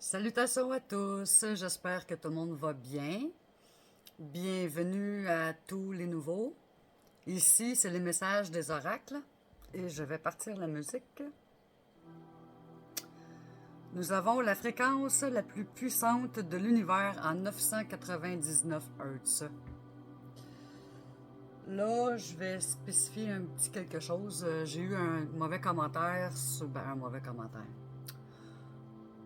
Salutations à tous, j'espère que tout le monde va bien. Bienvenue à tous les nouveaux. Ici, c'est les messages des oracles et je vais partir la musique. Nous avons la fréquence la plus puissante de l'univers en 999 Hz. Là, je vais spécifier un petit quelque chose. J'ai eu un mauvais commentaire un mauvais commentaire.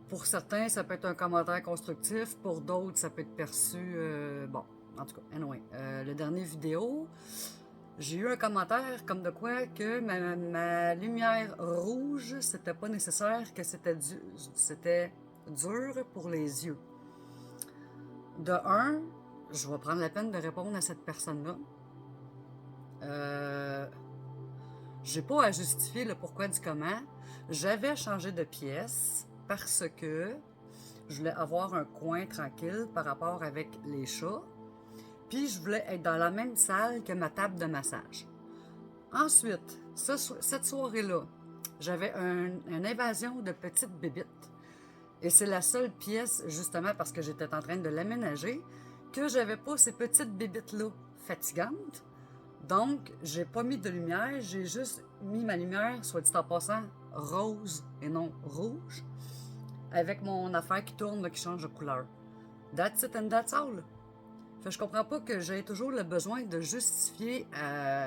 Pour certains, ça peut être un commentaire constructif. Pour d'autres, ça peut être perçu... bon, en tout cas, anyway. Le dernier vidéo, j'ai eu un commentaire comme de quoi que ma lumière rouge, c'était pas nécessaire, que c'était dur pour les yeux. De un, je vais prendre la peine de répondre à cette personne-là. J'ai pas à justifier le pourquoi du comment. J'avais changé de pièce parce que je voulais avoir un coin tranquille par rapport avec les chats. Puis je voulais être dans la même salle que ma table de massage. Ensuite, cette soirée-là, j'avais une invasion de petites bébites. Et c'est la seule pièce, justement parce que j'étais en train de l'aménager, que j'avais pas ces petites bébites-là fatigantes. Donc, j'ai pas mis de lumière, j'ai juste mis ma lumière, soit dit en passant, rose et non rouge, avec mon affaire qui tourne, qui change de couleur. That's it and that's all. Fait que je comprends pas que j'ai toujours le besoin de justifier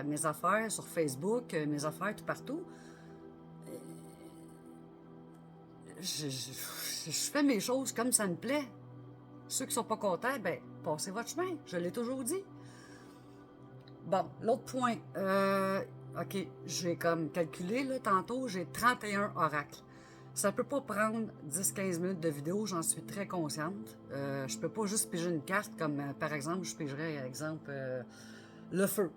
mes affaires sur Facebook, mes affaires tout partout. Je fais mes choses comme ça me plaît. Ceux qui sont pas contents, ben, passez votre chemin. Je l'ai toujours dit. Bon, l'autre point. OK, j'ai comme calculé, là, tantôt, j'ai 31 oracles. Ça peut pas prendre 10-15 minutes de vidéo, j'en suis très consciente. Je peux pas juste piger une carte comme, par exemple, je pigerais, exemple, le feu.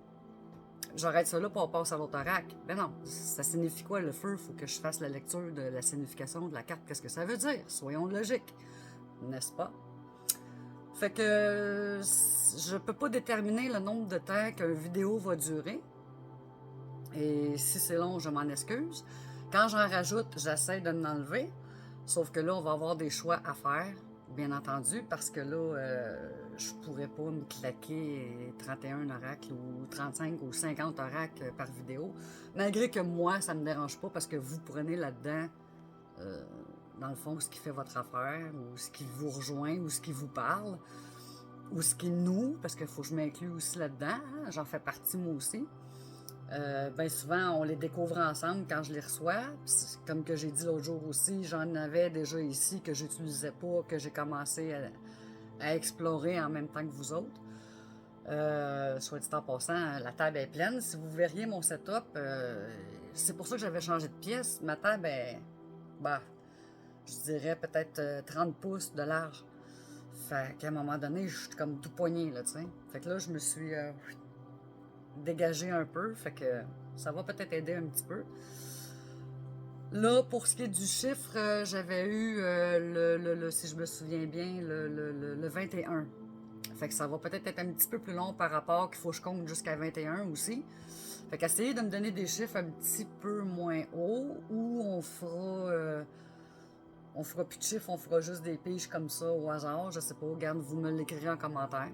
J'arrête ça là pour passer à l'autre oracle. Ben non, ça signifie quoi le feu? Faut que je fasse la lecture de la signification de la carte. Qu'est-ce que ça veut dire? Soyons logiques, n'est-ce pas? Fait que je peux pas déterminer le nombre de temps qu'une vidéo va durer. Et si c'est long, je m'en excuse. Quand j'en rajoute, j'essaie de m'enlever. Sauf que là, on va avoir des choix à faire, bien entendu, parce que là, je pourrais pas me claquer 31 oracles ou 35 ou 50 oracles par vidéo. Malgré que moi, ça me dérange pas parce que vous prenez là-dedans, dans le fond, ce qui fait votre affaire, ou ce qui vous rejoint, ou ce qui vous parle, ou ce qui nous, parce qu'il faut que je m'inclue aussi là-dedans, hein, j'en fais partie moi aussi. Bien souvent, on les découvre ensemble quand je les reçois. Puis, comme que j'ai dit l'autre jour aussi, j'en avais déjà ici que j'utilisais pas, que j'ai commencé à explorer en même temps que vous autres. Soit dit en passant, la table est pleine. Si vous verriez mon setup, c'est pour ça que j'avais changé de pièce. Ma table est, bah, je dirais peut-être 30 pouces de large. Fait qu'à un moment donné, je suis comme tout poigné, là, tu sais. Fait que là, je me suis dégagé un peu, fait que ça va peut-être aider un petit peu. Là, pour ce qui est du chiffre, j'avais eu, si je me souviens bien, le 21. Fait que ça va peut-être être un petit peu plus long par rapport qu'il faut que je compte jusqu'à 21 aussi. Fait qu'essayez de me donner des chiffres un petit peu moins hauts ou on fera plus de chiffres, on fera juste des piges comme ça au hasard. Je sais pas, regarde, vous me l'écrirez en commentaire.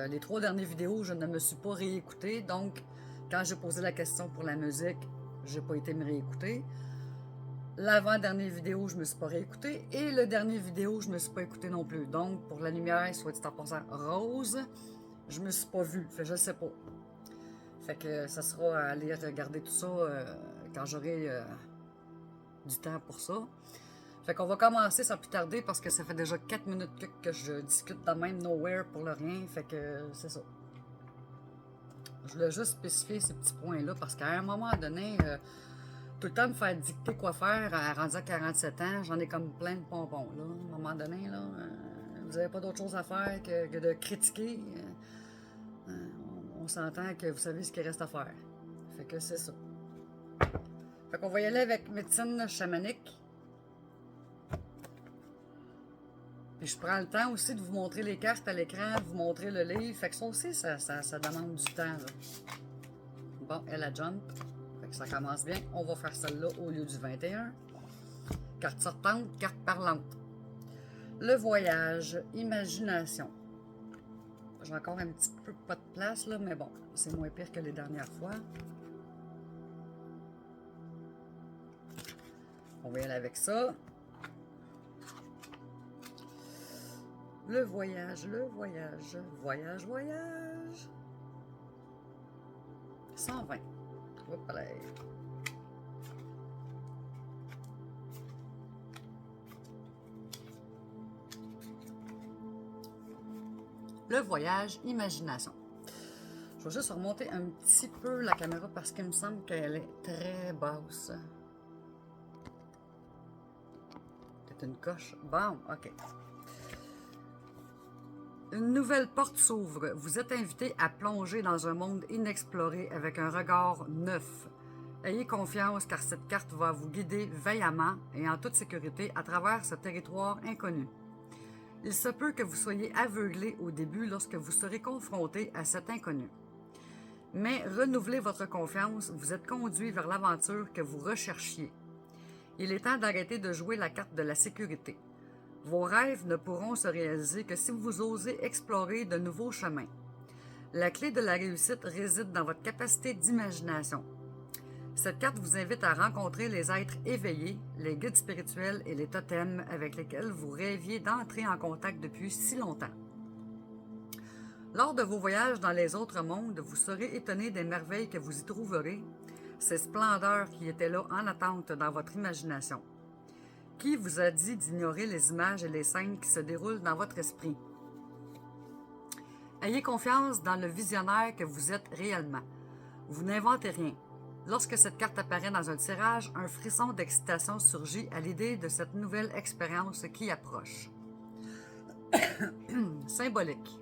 Les 3 dernières vidéos, je ne me suis pas réécoutée, donc quand j'ai posé la question pour la musique, j'ai pas été me réécouter. L'avant-dernière vidéo, je me suis pas réécoutée, et le dernier vidéo, je me suis pas écoutée non plus. Donc, pour la lumière, soit dit en passant rose, je me suis pas vue, fait je sais pas. Fait que ça sera à aller regarder tout ça quand j'aurai du temps pour ça. Fait qu'on va commencer sans plus tarder parce que ça fait déjà 4 minutes que je discute de même nowhere pour le rien. Fait que c'est ça. Je voulais juste spécifier ces petits points-là parce qu'à un moment donné, tout le temps me faire dicter quoi faire à rendu à 47 ans, j'en ai comme plein de pompons. Là. À un moment donné, là, vous n'avez pas d'autre chose à faire que de critiquer. On s'entend que vous savez ce qu'il reste à faire. Fait que c'est ça. Fait qu'on va y aller avec médecine chamanique. Puis je prends le temps aussi de vous montrer les cartes à l'écran, de vous montrer le livre. Fait que ça aussi, ça demande du temps. Là. Bon, elle a jump. Fait que ça commence bien. On va faire celle-là au lieu du 21. Carte sortante, carte parlante. Le voyage, imagination. J'ai encore un petit peu pas de place, là, mais bon, c'est moins pire que les dernières fois. On va y aller avec ça. Le voyage, voyage, voyage. 120. Hop là. Le voyage, imagination. Je vais juste remonter un petit peu la caméra parce qu'il me semble qu'elle est très basse. C'est une coche. Bon, ok. Une nouvelle porte s'ouvre. Vous êtes invité à plonger dans un monde inexploré avec un regard neuf. Ayez confiance car cette carte va vous guider vaillamment et en toute sécurité à travers ce territoire inconnu. Il se peut que vous soyez aveuglé au début lorsque vous serez confronté à cet inconnu. Mais renouvelez votre confiance, vous êtes conduit vers l'aventure que vous recherchiez. Il est temps d'arrêter de jouer la carte de la sécurité. Vos rêves ne pourront se réaliser que si vous osez explorer de nouveaux chemins. La clé de la réussite réside dans votre capacité d'imagination. Cette carte vous invite à rencontrer les êtres éveillés, les guides spirituels et les totems avec lesquels vous rêviez d'entrer en contact depuis si longtemps. Lors de vos voyages dans les autres mondes, vous serez étonné des merveilles que vous y trouverez, ces splendeurs qui étaient là en attente dans votre imagination. Qui vous a dit d'ignorer les images et les scènes qui se déroulent dans votre esprit? Ayez confiance dans le visionnaire que vous êtes réellement. Vous n'inventez rien. Lorsque cette carte apparaît dans un tirage, un frisson d'excitation surgit à l'idée de cette nouvelle expérience qui approche. Symbolique.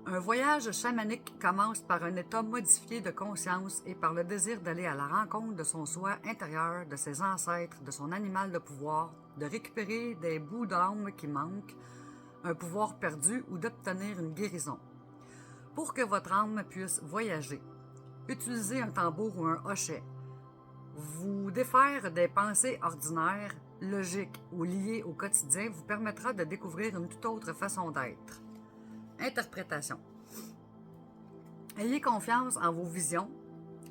Un voyage chamanique commence par un état modifié de conscience et par le désir d'aller à la rencontre de son soi intérieur, de ses ancêtres, de son animal de pouvoir, de récupérer des bouts d'âme qui manquent, un pouvoir perdu ou d'obtenir une guérison. Pour que votre âme puisse voyager, utilisez un tambour ou un hochet. Vous défaire des pensées ordinaires, logiques ou liées au quotidien vous permettra de découvrir une toute autre façon d'être. Interprétation. Ayez confiance en vos visions.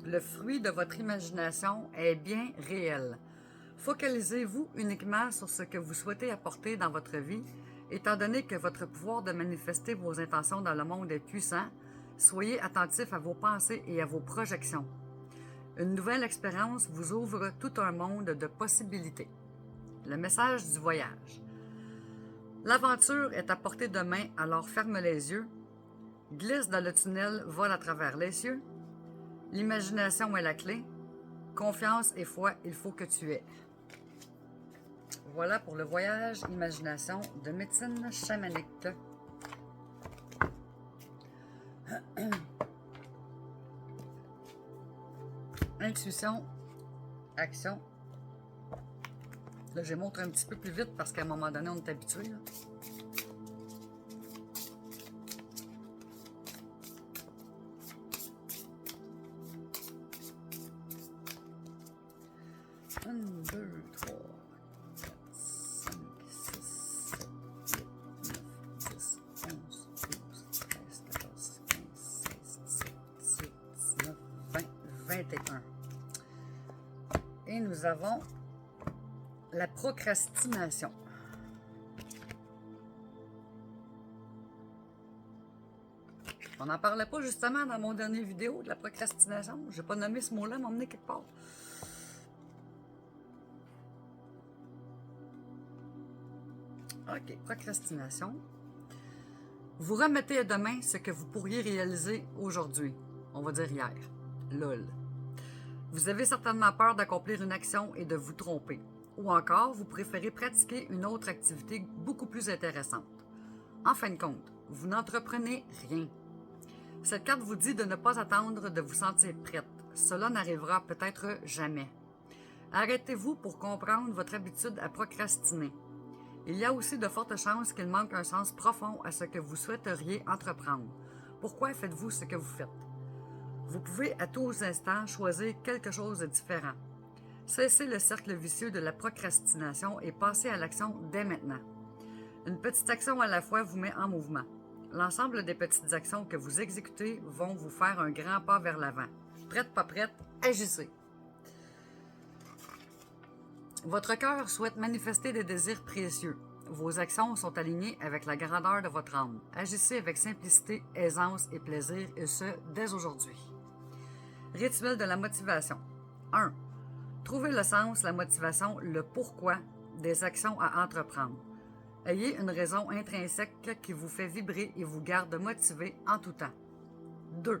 Le fruit de votre imagination est bien réel. Focalisez-vous uniquement sur ce que vous souhaitez apporter dans votre vie, étant donné que votre pouvoir de manifester vos intentions dans le monde est puissant. Soyez attentif à vos pensées et à vos projections. Une nouvelle expérience vous ouvre tout un monde de possibilités. Le message du voyage. L'aventure est à portée de main, alors ferme les yeux. Glisse dans le tunnel, vole à travers les cieux. L'imagination est la clé. Confiance et foi, il faut que tu aies. Voilà pour le voyage, imagination de médecine chamanique. Intuition, action. Là, je montre un petit peu plus vite parce qu'à un moment donné, on est habitué. Là. Un, deux, trois, quatre, cinq, six, sept, huit, neuf, 10, 11, 12, 13, 14, 15, 16, 17, 18, 19, 20, 21. Et nous avons la procrastination. On n'en parlait pas justement dans mon dernier vidéo de la procrastination. Je n'ai pas nommé ce mot-là, m'emmener quelque part. OK, procrastination. Vous remettez à demain ce que vous pourriez réaliser aujourd'hui. On va dire hier. LOL. Vous avez certainement peur d'accomplir une action et de vous tromper. Ou encore, vous préférez pratiquer une autre activité beaucoup plus intéressante. En fin de compte, vous n'entreprenez rien. Cette carte vous dit de ne pas attendre de vous sentir prête. Cela n'arrivera peut-être jamais. Arrêtez-vous pour comprendre votre habitude à procrastiner. Il y a aussi de fortes chances qu'il manque un sens profond à ce que vous souhaiteriez entreprendre. Pourquoi faites-vous ce que vous faites? Vous pouvez à tous instants choisir quelque chose de différent. Cessez le cercle vicieux de la procrastination et passez à l'action dès maintenant. Une petite action à la fois vous met en mouvement. L'ensemble des petites actions que vous exécutez vont vous faire un grand pas vers l'avant. Prête, pas prête, agissez. Votre cœur souhaite manifester des désirs précieux. Vos actions sont alignées avec la grandeur de votre âme. Agissez avec simplicité, aisance et plaisir, et ce, dès aujourd'hui. Rituel de la motivation. 1. Trouvez le sens, la motivation, le pourquoi des actions à entreprendre. Ayez une raison intrinsèque qui vous fait vibrer et vous garde motivé en tout temps. 2.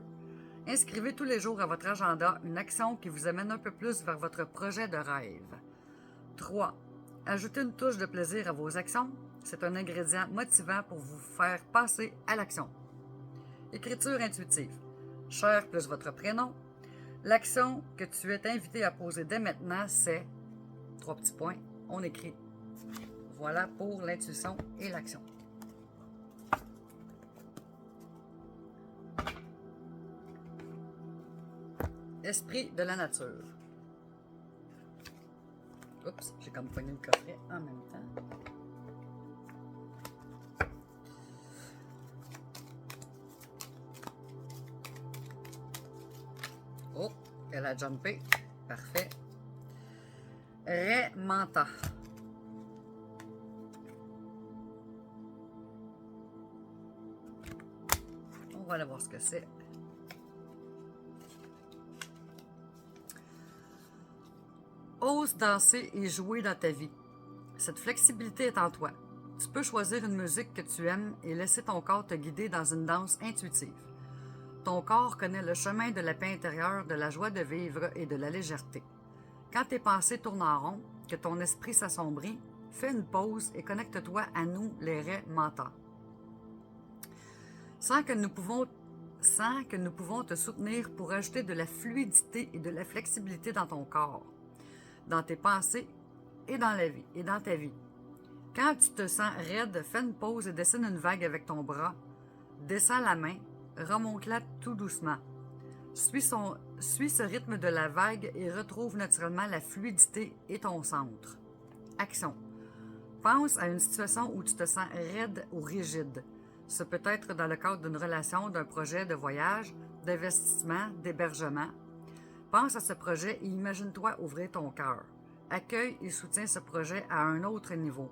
Inscrivez tous les jours à votre agenda une action qui vous amène un peu plus vers votre projet de rêve. 3. Ajoutez une touche de plaisir à vos actions. C'est un ingrédient motivant pour vous faire passer à l'action. Écriture intuitive. Cher plus votre prénom. L'action que tu es invité à poser dès maintenant, c'est... 3 petits points, on écrit. Voilà pour l'intuition et l'action. Esprit de la nature. Oups, j'ai comme pogné le coffret en même temps. Oh, elle a jumpé. Parfait. Manta. On va aller voir ce que c'est. Ose danser et jouer dans ta vie. Cette flexibilité est en toi. Tu peux choisir une musique que tu aimes et laisser ton corps te guider dans une danse intuitive. Ton corps connaît le chemin de la paix intérieure, de la joie de vivre et de la légèreté. Quand tes pensées tournent en rond, que ton esprit s'assombrit, fais une pause et connecte-toi à nous, les raies mentants. Sans que nous pouvons te soutenir pour ajouter de la fluidité et de la flexibilité dans ton corps, dans tes pensées et dans la vie et dans ta vie. Quand tu te sens raide, fais une pause et dessine une vague avec ton bras. Descends la main, remonte-la tout doucement. Suis ce rythme de la vague et retrouve naturellement la fluidité et ton centre. Action. Pense à une situation où tu te sens raide ou rigide. Ce peut être dans le cadre d'une relation, d'un projet de voyage, d'investissement, d'hébergement. Pense à ce projet et imagine-toi ouvrir ton cœur. Accueille et soutiens ce projet à un autre niveau.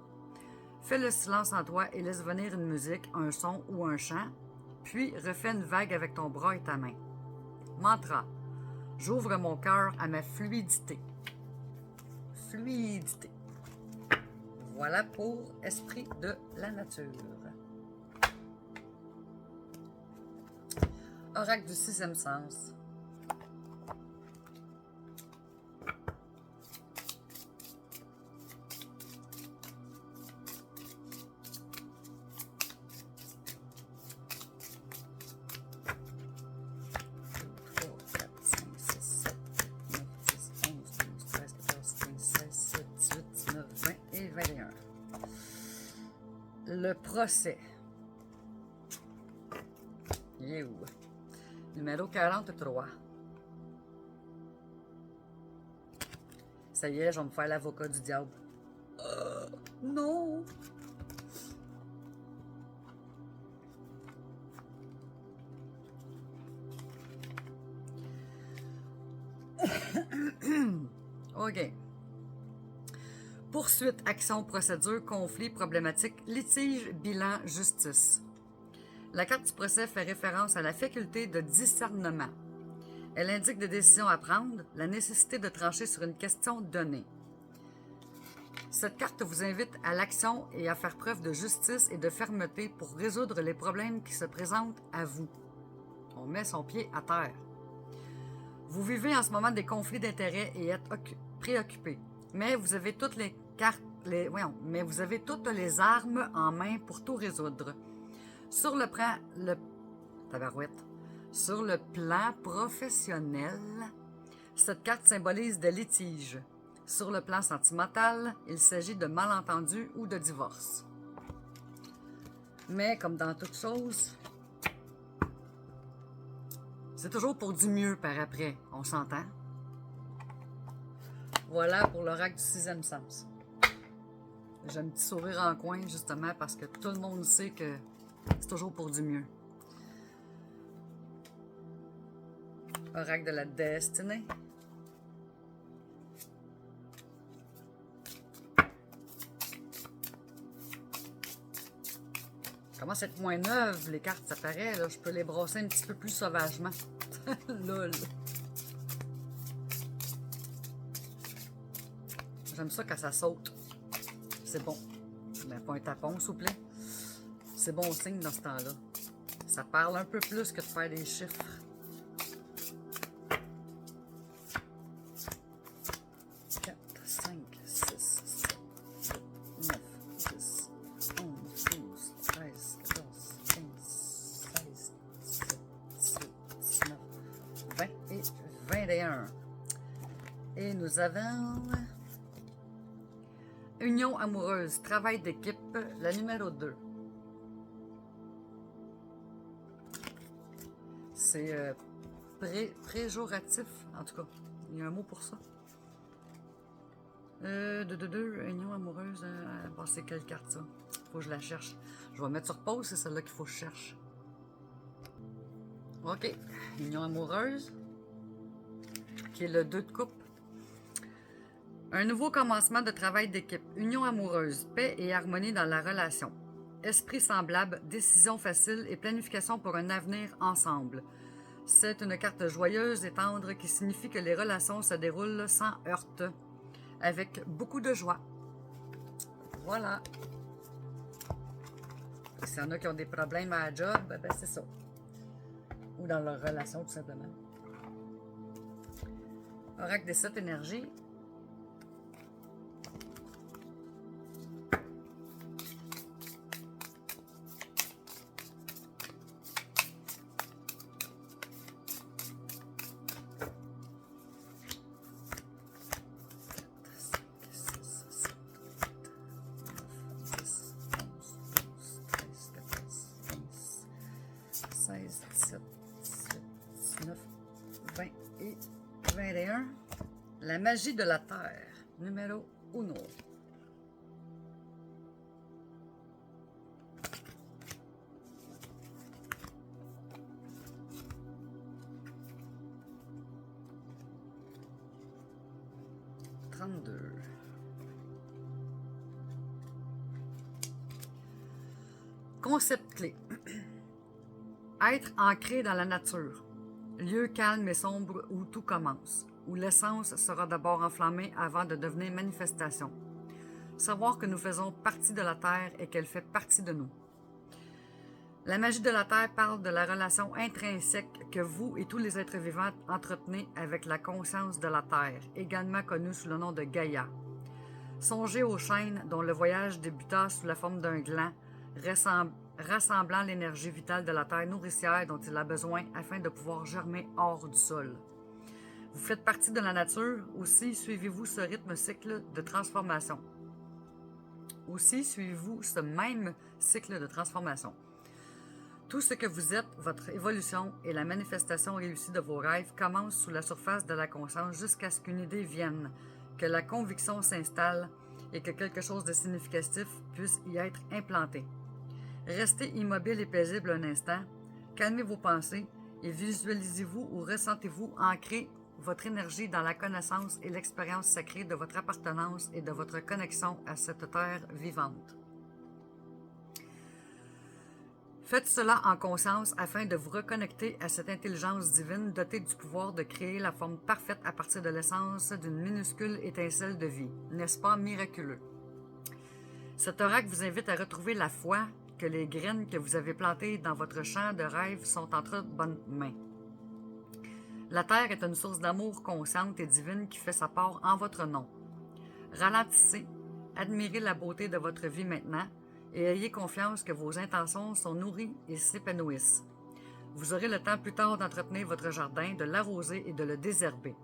Fais le silence en toi et laisse venir une musique, un son ou un chant, puis refais une vague avec ton bras et ta main. Mantra. J'ouvre mon cœur à ma fluidité. Fluidité. Voilà pour Esprit de la nature. Oracle du 6e sens. Le procès. Il est où? Numéro 43. Ça y est, je vais me faire l'avocat du diable. Non! OK. Poursuite, action, procédure, conflit, problématique, litige, bilan, justice. La carte du procès fait référence à la faculté de discernement. Elle indique des décisions à prendre, la nécessité de trancher sur une question donnée. Cette carte vous invite à l'action et à faire preuve de justice et de fermeté pour résoudre les problèmes qui se présentent à vous. On met son pied à terre. Vous vivez en ce moment des conflits d'intérêts et êtes préoccupé, mais vous avez toutes les cartes, mais vous avez toutes les armes en main pour tout résoudre. Sur le plan professionnel, cette carte symbolise des litiges. Sur le plan sentimental, il s'agit de malentendus ou de divorce. Mais comme dans toute chose, c'est toujours pour du mieux par après, on s'entend? Voilà pour l'oracle du sixième sens. J'ai un petit sourire en coin, justement, parce que tout le monde sait que c'est toujours pour du mieux. Oracle de la destinée. Comment c'est moins neuve, les cartes, ça paraît, là. Je peux les brosser un petit peu plus sauvagement. Lol. J'aime ça quand ça saute. C'est bon. Mais pas un tapon, s'il vous plaît. C'est bon signe dans ce temps-là. Ça parle un peu plus que de faire des chiffres. 4, 5, 6, 7, 8, 9, 10, 11, 12, 13, 14, 15, 16, 17, 18, 19, 20 et 21. Et nous avons... Union amoureuse, travail d'équipe, la numéro 2. C'est préjoratif, en tout cas. Il y a un mot pour ça. Union amoureuse, bon, c'est quelle carte ça? Faut que je la cherche. Je vais mettre sur pause, c'est celle-là qu'il faut que je cherche. OK. Union amoureuse, qui est le 2 de coupe. Un nouveau commencement de travail d'équipe. Union amoureuse, paix et harmonie dans la relation. Esprit semblable, décision facile et planification pour un avenir ensemble. C'est une carte joyeuse et tendre qui signifie que les relations se déroulent sans heurte, avec beaucoup de joie. Voilà. S'il y en a qui ont des problèmes à la job, ben c'est ça. Ou dans leur relation, tout simplement. Oracle des 7 énergies. La magie de la Terre, numéro 1. Concept clé. Être ancré dans la nature. Lieu calme et sombre où tout commence, où l'essence sera d'abord enflammée avant de devenir manifestation. Savoir que nous faisons partie de la Terre et qu'elle fait partie de nous. La magie de la Terre parle de la relation intrinsèque que vous et tous les êtres vivants entretenez avec la conscience de la Terre, également connue sous le nom de Gaïa. Songez aux chaînes dont le voyage débuta sous la forme d'un gland, rassemblant l'énergie vitale de la terre nourricière dont il a besoin afin de pouvoir germer hors du sol. Vous faites partie de la nature, aussi suivez-vous ce rythme cycle de transformation. Aussi suivez-vous ce même cycle de transformation. Tout ce que vous êtes, votre évolution et la manifestation réussie de vos rêves commencent sous la surface de la conscience jusqu'à ce qu'une idée vienne, que la conviction s'installe et que quelque chose de significatif puisse y être implanté. Restez immobile et paisible un instant, calmez vos pensées et visualisez-vous ou ressentez-vous ancrer votre énergie dans la connaissance et l'expérience sacrée de votre appartenance et de votre connexion à cette terre vivante. Faites cela en conscience afin de vous reconnecter à cette intelligence divine dotée du pouvoir de créer la forme parfaite à partir de l'essence d'une minuscule étincelle de vie. N'est-ce pas miraculeux? Cet oracle vous invite à retrouver la foi que les graines que vous avez plantées dans votre champ de rêve sont entre bonnes mains. La Terre est une source d'amour consciente et divine qui fait sa part en votre nom. Ralentissez, admirez la beauté de votre vie maintenant et ayez confiance que vos intentions sont nourries et s'épanouissent. Vous aurez le temps plus tard d'entretenir votre jardin, de l'arroser et de le désherber.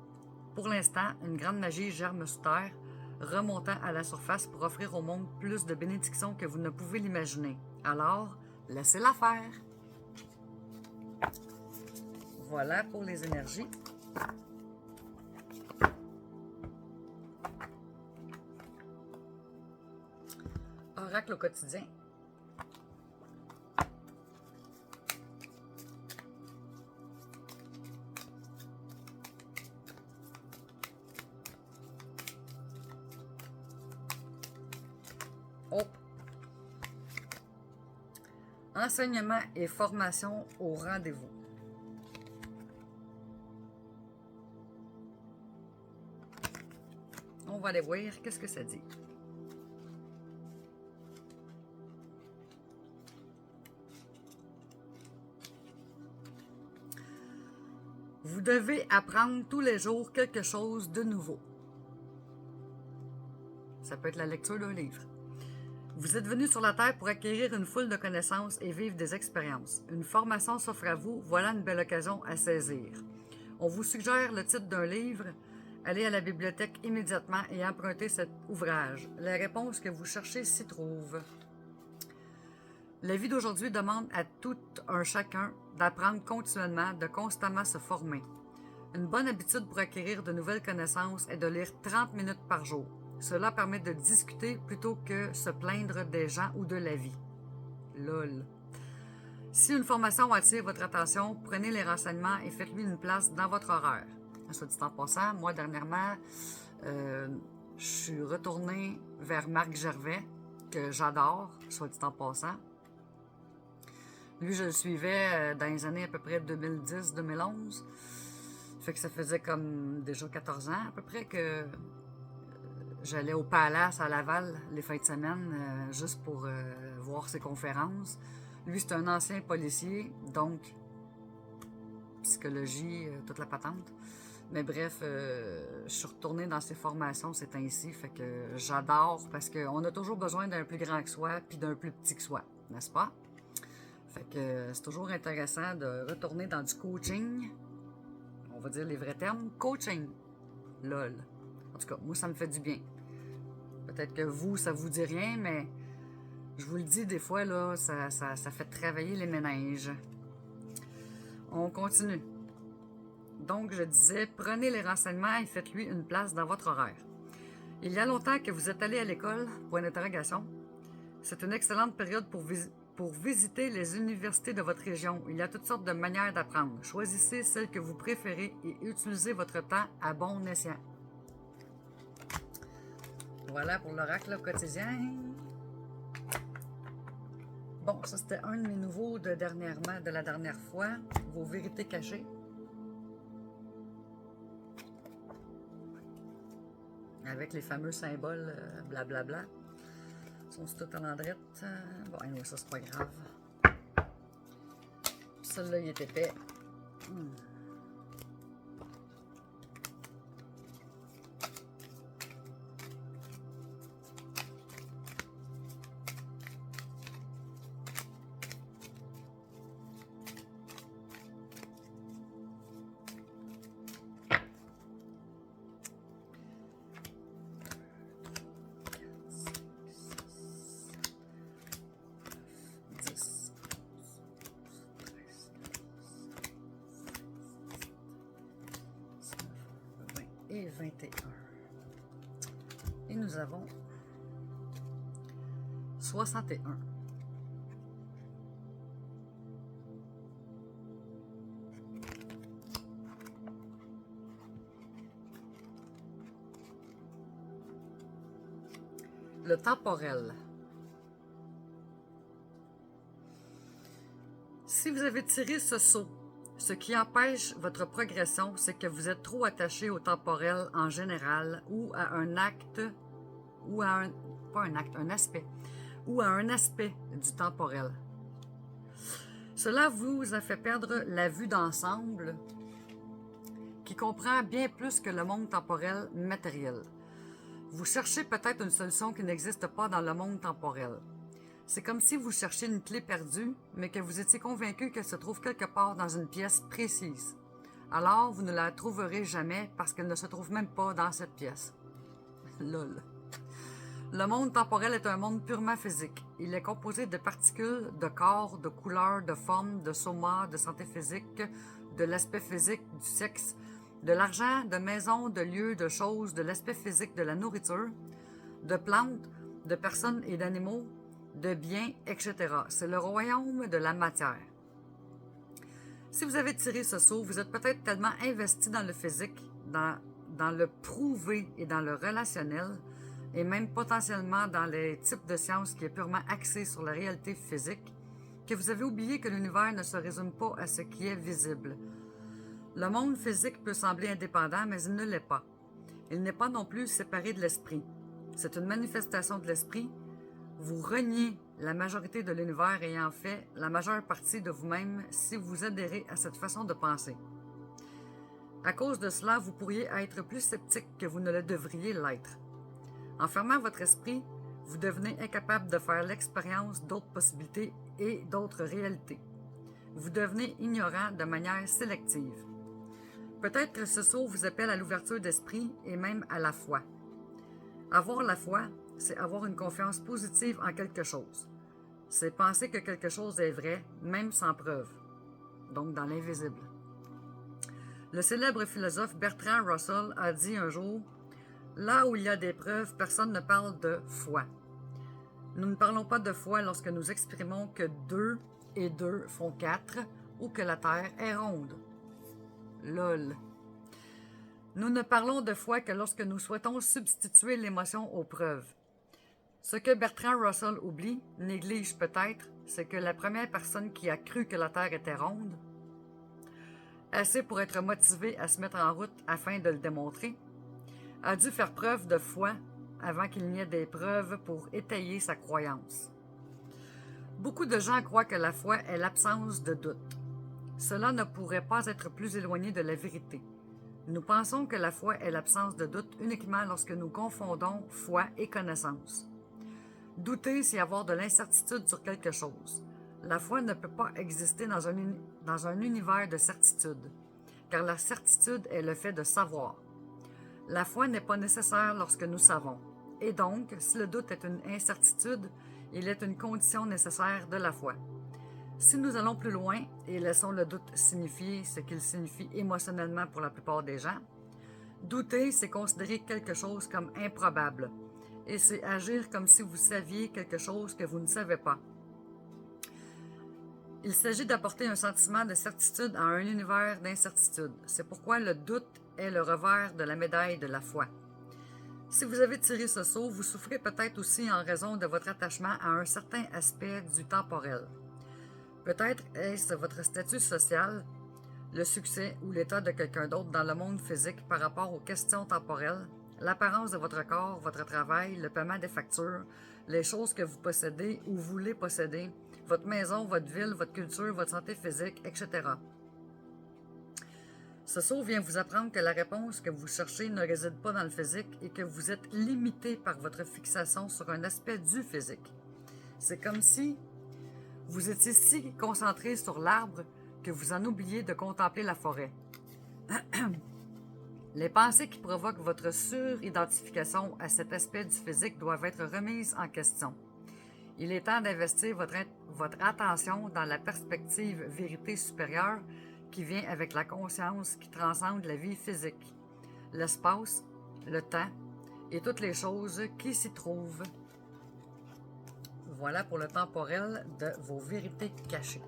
Pour l'instant, une grande magie germe sous terre, remontant à la surface pour offrir au monde plus de bénédictions que vous ne pouvez l'imaginer. Alors, laissez-la faire. Voilà pour les énergies. Oracle au quotidien. Oh. Enseignement et formation au rendez-vous. On va aller voir qu'est-ce que ça dit. Vous devez apprendre tous les jours quelque chose de nouveau. Ça peut être la lecture d'un livre. Vous êtes venu sur la Terre pour acquérir une foule de connaissances et vivre des expériences. Une formation s'offre à vous, voilà une belle occasion à saisir. On vous suggère le titre d'un livre. Allez à la bibliothèque immédiatement et empruntez cet ouvrage. La réponse que vous cherchez s'y trouve. La vie d'aujourd'hui demande à tout un chacun d'apprendre continuellement, de constamment se former. Une bonne habitude pour acquérir de nouvelles connaissances est de lire 30 minutes par jour. Cela permet de discuter plutôt que se plaindre des gens ou de la vie. Lol. Si une formation attire votre attention, prenez les renseignements et faites-lui une place dans votre horaire. Soit dit en passant, moi dernièrement, je suis retournée vers Marc Gervais, que j'adore, soit dit en passant. Lui, je le suivais dans les années à peu près 2010-2011. Fait que ça faisait comme déjà 14 ans à peu près que j'allais au Palace à Laval les fins de semaine juste pour voir ses conférences. Lui, c'est un ancien policier, donc psychologie, toute la patente. Mais bref, je suis retournée dans ses formations ces temps-ci, fait que j'adore parce qu'on a toujours besoin d'un plus grand que soi puis d'un plus petit que soi, n'est-ce pas? Fait que c'est toujours intéressant de retourner dans du coaching. On va dire les vrais termes. Coaching. Lol. En tout cas, moi, ça me fait du bien. Peut-être que vous, ça vous dit rien, mais je vous le dis, des fois, là, ça fait travailler les méninges. On continue. Donc, je disais, prenez les renseignements et faites-lui une place dans votre horaire. Il y a longtemps que vous êtes allé à l'école, point d'interrogation. C'est une excellente période pour visiter les universités de votre région. Il y a toutes sortes de manières d'apprendre. Choisissez celle que vous préférez et utilisez votre temps à bon escient. Voilà pour l'oracle quotidien. Bon, ça c'était un de mes nouveaux de la dernière fois. Vos vérités cachées. Avec les fameux symboles blablabla. Ils sont tous en endrette. Bon, anyway, ça c'est pas grave. Celui-là, il est épais. Et 21. Et nous avons 61. Le temporel. Si vous avez tiré ce saut, ce qui empêche votre progression, c'est que vous êtes trop attaché au temporel en général ou à un acte, ou à un, pas un acte, un aspect, ou à un aspect du temporel. Cela vous a fait perdre la vue d'ensemble qui comprend bien plus que le monde temporel matériel. Vous cherchez peut-être une solution qui n'existe pas dans le monde temporel. C'est comme si vous cherchiez une clé perdue, mais que vous étiez convaincu qu'elle se trouve quelque part dans une pièce précise. Alors, vous ne la trouverez jamais parce qu'elle ne se trouve même pas dans cette pièce. Lol. Le monde temporel est un monde purement physique. Il est composé de particules, de corps, de couleurs, de formes, de soma, de santé physique, de l'aspect physique, du sexe, de l'argent, de maisons, de lieux, de choses, de l'aspect physique de la nourriture, de plantes, de personnes et d'animaux, de biens, etc. C'est le royaume de la matière. Si vous avez tiré ce saut, vous êtes peut-être tellement investi dans le physique, dans le prouvé et dans le relationnel, et même potentiellement dans les types de sciences qui est purement axé sur la réalité physique, que vous avez oublié que l'univers ne se résume pas à ce qui est visible. Le monde physique peut sembler indépendant, mais il ne l'est pas. Il n'est pas non plus séparé de l'esprit. C'est une manifestation de l'esprit. Vous reniez la majorité de l'univers et en fait la majeure partie de vous-même si vous adhérez à cette façon de penser. À cause de cela, vous pourriez être plus sceptique que vous ne le devriez l'être. En fermant votre esprit, vous devenez incapable de faire l'expérience d'autres possibilités et d'autres réalités. Vous devenez ignorant de manière sélective. Peut-être que ce saut vous appelle à l'ouverture d'esprit et même à la foi. Avoir la foi, c'est avoir une confiance positive en quelque chose. C'est penser que quelque chose est vrai, même sans preuve. Donc dans l'invisible. Le célèbre philosophe Bertrand Russell a dit un jour « Là où il y a des preuves, personne ne parle de foi. » Nous ne parlons pas de foi lorsque nous exprimons que 2 et 2 font 4 ou que la Terre est ronde. Lol. Nous ne parlons de foi que lorsque nous souhaitons substituer l'émotion aux preuves. Ce que Bertrand Russell oublie, néglige peut-être, c'est que la première personne qui a cru que la Terre était ronde, assez pour être motivé à se mettre en route afin de le démontrer, a dû faire preuve de foi avant qu'il n'y ait des preuves pour étayer sa croyance. Beaucoup de gens croient que la foi est l'absence de doute. Cela ne pourrait pas être plus éloigné de la vérité. Nous pensons que la foi est l'absence de doute uniquement lorsque nous confondons foi et connaissance. Douter, c'est avoir de l'incertitude sur quelque chose. La foi ne peut pas exister dans un univers de certitude, car la certitude est le fait de savoir. La foi n'est pas nécessaire lorsque nous savons. Et donc, si le doute est une incertitude, il est une condition nécessaire de la foi. Si nous allons plus loin et laissons le doute signifier ce qu'il signifie émotionnellement pour la plupart des gens, douter, c'est considérer quelque chose comme improbable, et c'est agir comme si vous saviez quelque chose que vous ne savez pas. Il s'agit d'apporter un sentiment de certitude à un univers d'incertitude. C'est pourquoi le doute est le revers de la médaille de la foi. Si vous avez tiré ce saut, vous souffrez peut-être aussi en raison de votre attachement à un certain aspect du temporel. Peut-être est-ce votre statut social, le succès ou l'état de quelqu'un d'autre dans le monde physique par rapport aux questions temporelles, l'apparence de votre corps, votre travail, le paiement des factures, les choses que vous possédez ou voulez posséder, votre maison, votre ville, votre culture, votre santé physique, etc. Ce saut vient vous apprendre que la réponse que vous cherchez ne réside pas dans le physique et que vous êtes limité par votre fixation sur un aspect du physique. C'est comme si vous étiez si concentré sur l'arbre que vous en oubliez de contempler la forêt. Les pensées qui provoquent votre suridentification à cet aspect du physique doivent être remises en question. Il est temps d'investir votre attention dans la perspective vérité supérieure qui vient avec la conscience qui transcende la vie physique, l'espace, le temps et toutes les choses qui s'y trouvent. Voilà pour le temporel de vos vérités cachées.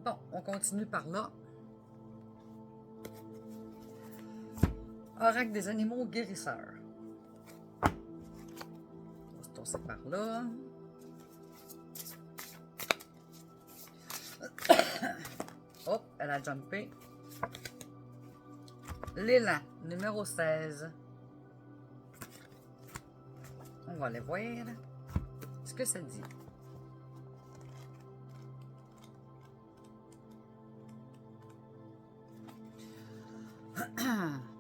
Bon, on continue par là. Oracle des animaux guérisseurs. On va se tosser par là. Hop, elle a jumpé. L'élan, numéro 16. On va aller voir ce que ça dit.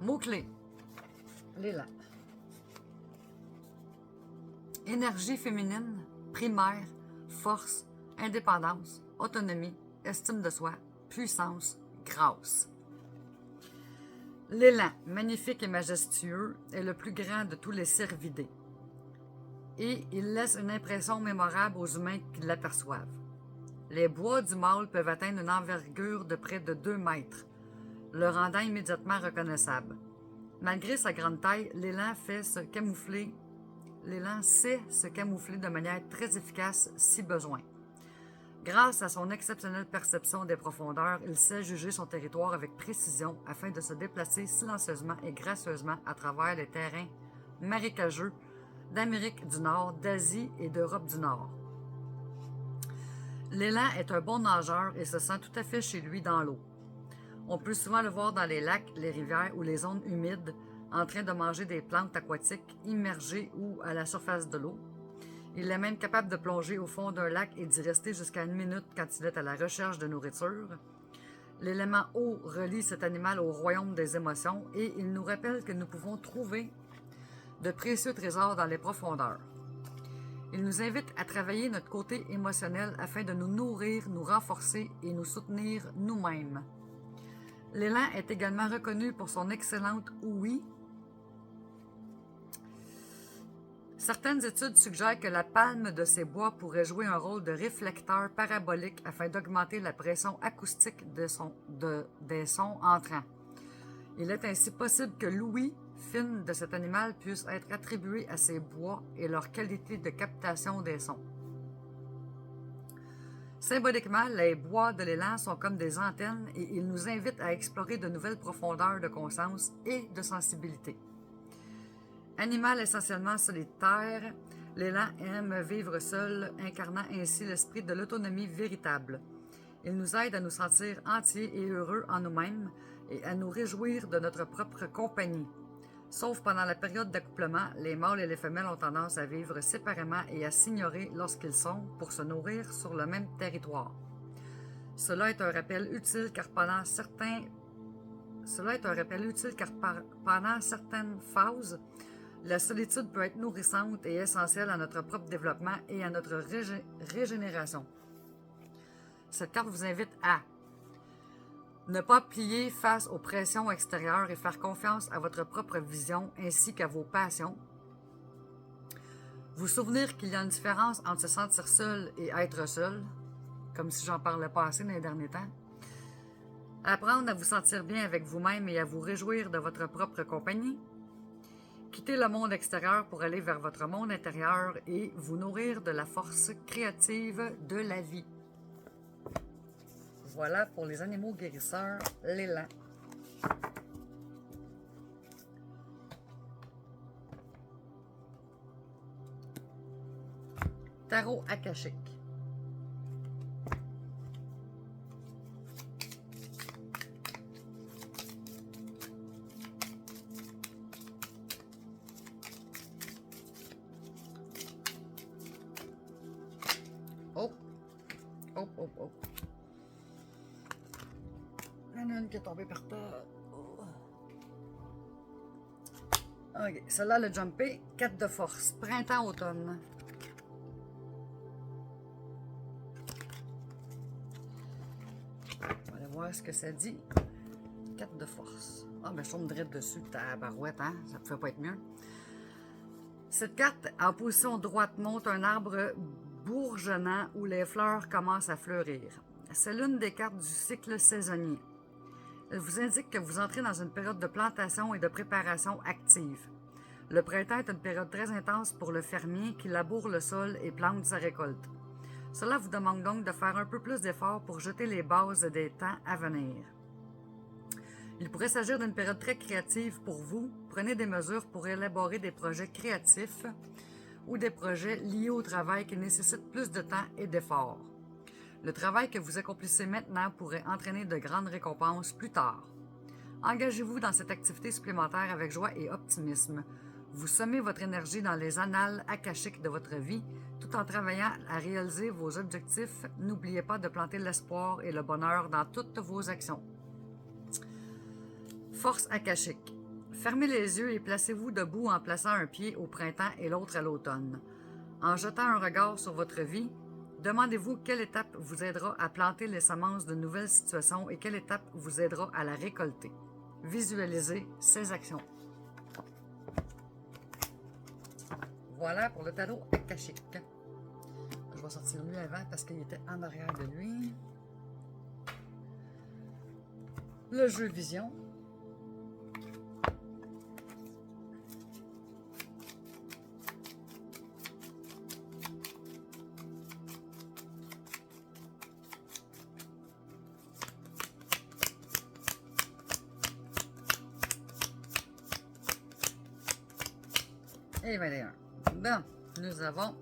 Mots-clés. L'élan. Énergie féminine, primaire, force, indépendance, autonomie, estime de soi, puissance, grâce. L'élan, magnifique et majestueux, est le plus grand de tous les cervidés. Et il laisse une impression mémorable aux humains qui l'aperçoivent. Les bois du mâle peuvent atteindre une envergure de près de 2 mètres, le rendant immédiatement reconnaissable. Malgré sa grande taille, l'élan sait se camoufler de manière très efficace si besoin. Grâce à son exceptionnelle perception des profondeurs, il sait juger son territoire avec précision afin de se déplacer silencieusement et gracieusement à travers les terrains marécageux d'Amérique du Nord, d'Asie et d'Europe du Nord. L'élan est un bon nageur et se sent tout à fait chez lui dans l'eau. On peut souvent le voir dans les lacs, les rivières ou les zones humides, en train de manger des plantes aquatiques immergées ou à la surface de l'eau. Il est même capable de plonger au fond d'un lac et d'y rester jusqu'à 1 minute quand il est à la recherche de nourriture. L'élément eau relie cet animal au royaume des émotions et il nous rappelle que nous pouvons trouver de précieux trésors dans les profondeurs. Il nous invite à travailler notre côté émotionnel afin de nous nourrir, nous renforcer et nous soutenir nous-mêmes. L'élan est également reconnu pour son excellente ouïe. Certaines études suggèrent que la palme de ces bois pourrait jouer un rôle de réflecteur parabolique afin d'augmenter la pression acoustique des sons entrants. Il est ainsi possible que l'ouïe fine de cet animal puisse être attribuée à ces bois et leur qualité de captation des sons. Symboliquement, les bois de l'élan sont comme des antennes et ils nous invitent à explorer de nouvelles profondeurs de conscience et de sensibilité. Animal essentiellement solitaire, l'élan aime vivre seul, incarnant ainsi l'esprit de l'autonomie véritable. Il nous aide à nous sentir entiers et heureux en nous-mêmes et à nous réjouir de notre propre compagnie. Sauf pendant la période d'accouplement, les mâles et les femelles ont tendance à vivre séparément et à s'ignorer lorsqu'ils sont pour se nourrir sur le même territoire. Cela est un rappel utile car pendant certaines phases, la solitude peut être nourrissante et essentielle à notre propre développement et à notre régénération. Cette carte vous invite à ne pas plier face aux pressions extérieures et faire confiance à votre propre vision ainsi qu'à vos passions. Vous souvenir qu'il y a une différence entre se sentir seul et être seul, comme si j'en parlais pas assez dans les derniers temps. Apprendre à vous sentir bien avec vous-même et à vous réjouir de votre propre compagnie. Quittez le monde extérieur pour aller vers votre monde intérieur et vous nourrir de la force créative de la vie. Voilà pour les animaux guérisseurs, l'élan. Tarot akashique. Oh! Il y en a une qui est tombée par terre. Oh. Ok, celle-là, le jumpé, 4 de force, printemps-automne. On va aller voir ce que ça dit. 4 de force. Ah, ben je tombe direct dessus, tabarouette, hein? Ça ne pouvait pas être mieux. Cette carte, en position droite, montre un arbre bourgeonnant où les fleurs commencent à fleurir. C'est l'une des cartes du cycle saisonnier. Elle vous indique que vous entrez dans une période de plantation et de préparation active. Le printemps est une période très intense pour le fermier qui laboure le sol et plante sa récolte. Cela vous demande donc de faire un peu plus d'efforts pour jeter les bases des temps à venir. Il pourrait s'agir d'une période très créative pour vous. Prenez des mesures pour élaborer des projets créatifs ou des projets liés au travail qui nécessitent plus de temps et d'efforts. Le travail que vous accomplissez maintenant pourrait entraîner de grandes récompenses plus tard. Engagez-vous dans cette activité supplémentaire avec joie et optimisme. Vous semez votre énergie dans les annales akashiques de votre vie, tout en travaillant à réaliser vos objectifs. N'oubliez pas de planter l'espoir et le bonheur dans toutes vos actions. Force akashique. Fermez les yeux et placez-vous debout en plaçant un pied au printemps et l'autre à l'automne. En jetant un regard sur votre vie, demandez-vous quelle étape vous aidera à planter les semences de nouvelles situations et quelle étape vous aidera à la récolter. Visualisez ces actions. Voilà pour le tarot akashique. Je vais sortir lui avant parce qu'il était en arrière de lui. Le jeu vision. et 21. Bon, nous avons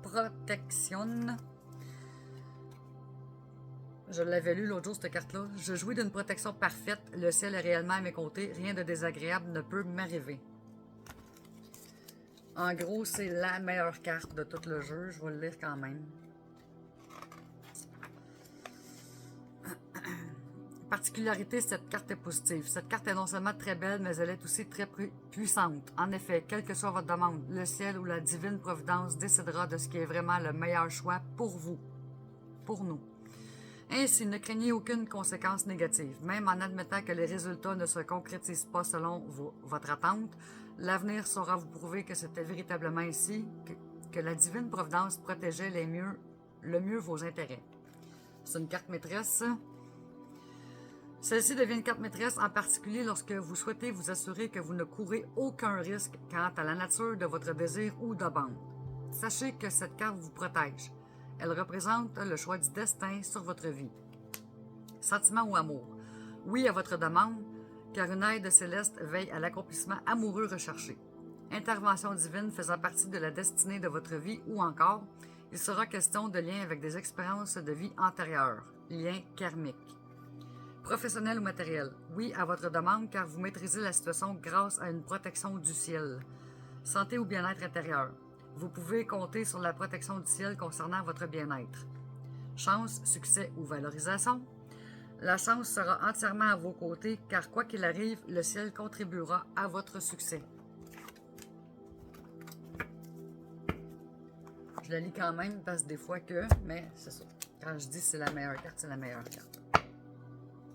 protection. Je l'avais lu l'autre jour, cette carte-là. Je jouis d'une protection parfaite. Le ciel est réellement à mes côtés. Rien de désagréable ne peut m'arriver. En gros, c'est la meilleure carte de tout le jeu. Je vais le lire quand même. Particularité, cette carte est positive. Cette carte est non seulement très belle, mais elle est aussi très puissante. En effet, quelle que soit votre demande, le ciel ou la divine providence décidera de ce qui est vraiment le meilleur choix pour vous, pour nous. Ainsi, ne craignez aucune conséquence négative. Même en admettant que les résultats ne se concrétisent pas selon votre attente, l'avenir saura vous prouver que c'était véritablement ainsi, que la divine providence protégeait le mieux vos intérêts. C'est une carte maîtresse. Celle-ci devient une carte maîtresse en particulier lorsque vous souhaitez vous assurer que vous ne courez aucun risque quant à la nature de votre désir ou demande. Sachez que cette carte vous protège. Elle représente le choix du destin sur votre vie. Sentiment ou amour. Oui à votre demande, car une aide céleste veille à l'accomplissement amoureux recherché. Intervention divine faisant partie de la destinée de votre vie ou encore, il sera question de liens avec des expériences de vie antérieures, liens karmiques. Professionnel ou matériel. Oui à votre demande car vous maîtrisez la situation grâce à une protection du ciel. Santé ou bien-être intérieur. Vous pouvez compter sur la protection du ciel concernant votre bien-être. Chance, succès ou valorisation. La chance sera entièrement à vos côtés car quoi qu'il arrive, le ciel contribuera à votre succès. Je la lis quand même parce que des fois que, mais c'est ça. Quand je dis c'est la meilleure carte, c'est la meilleure carte.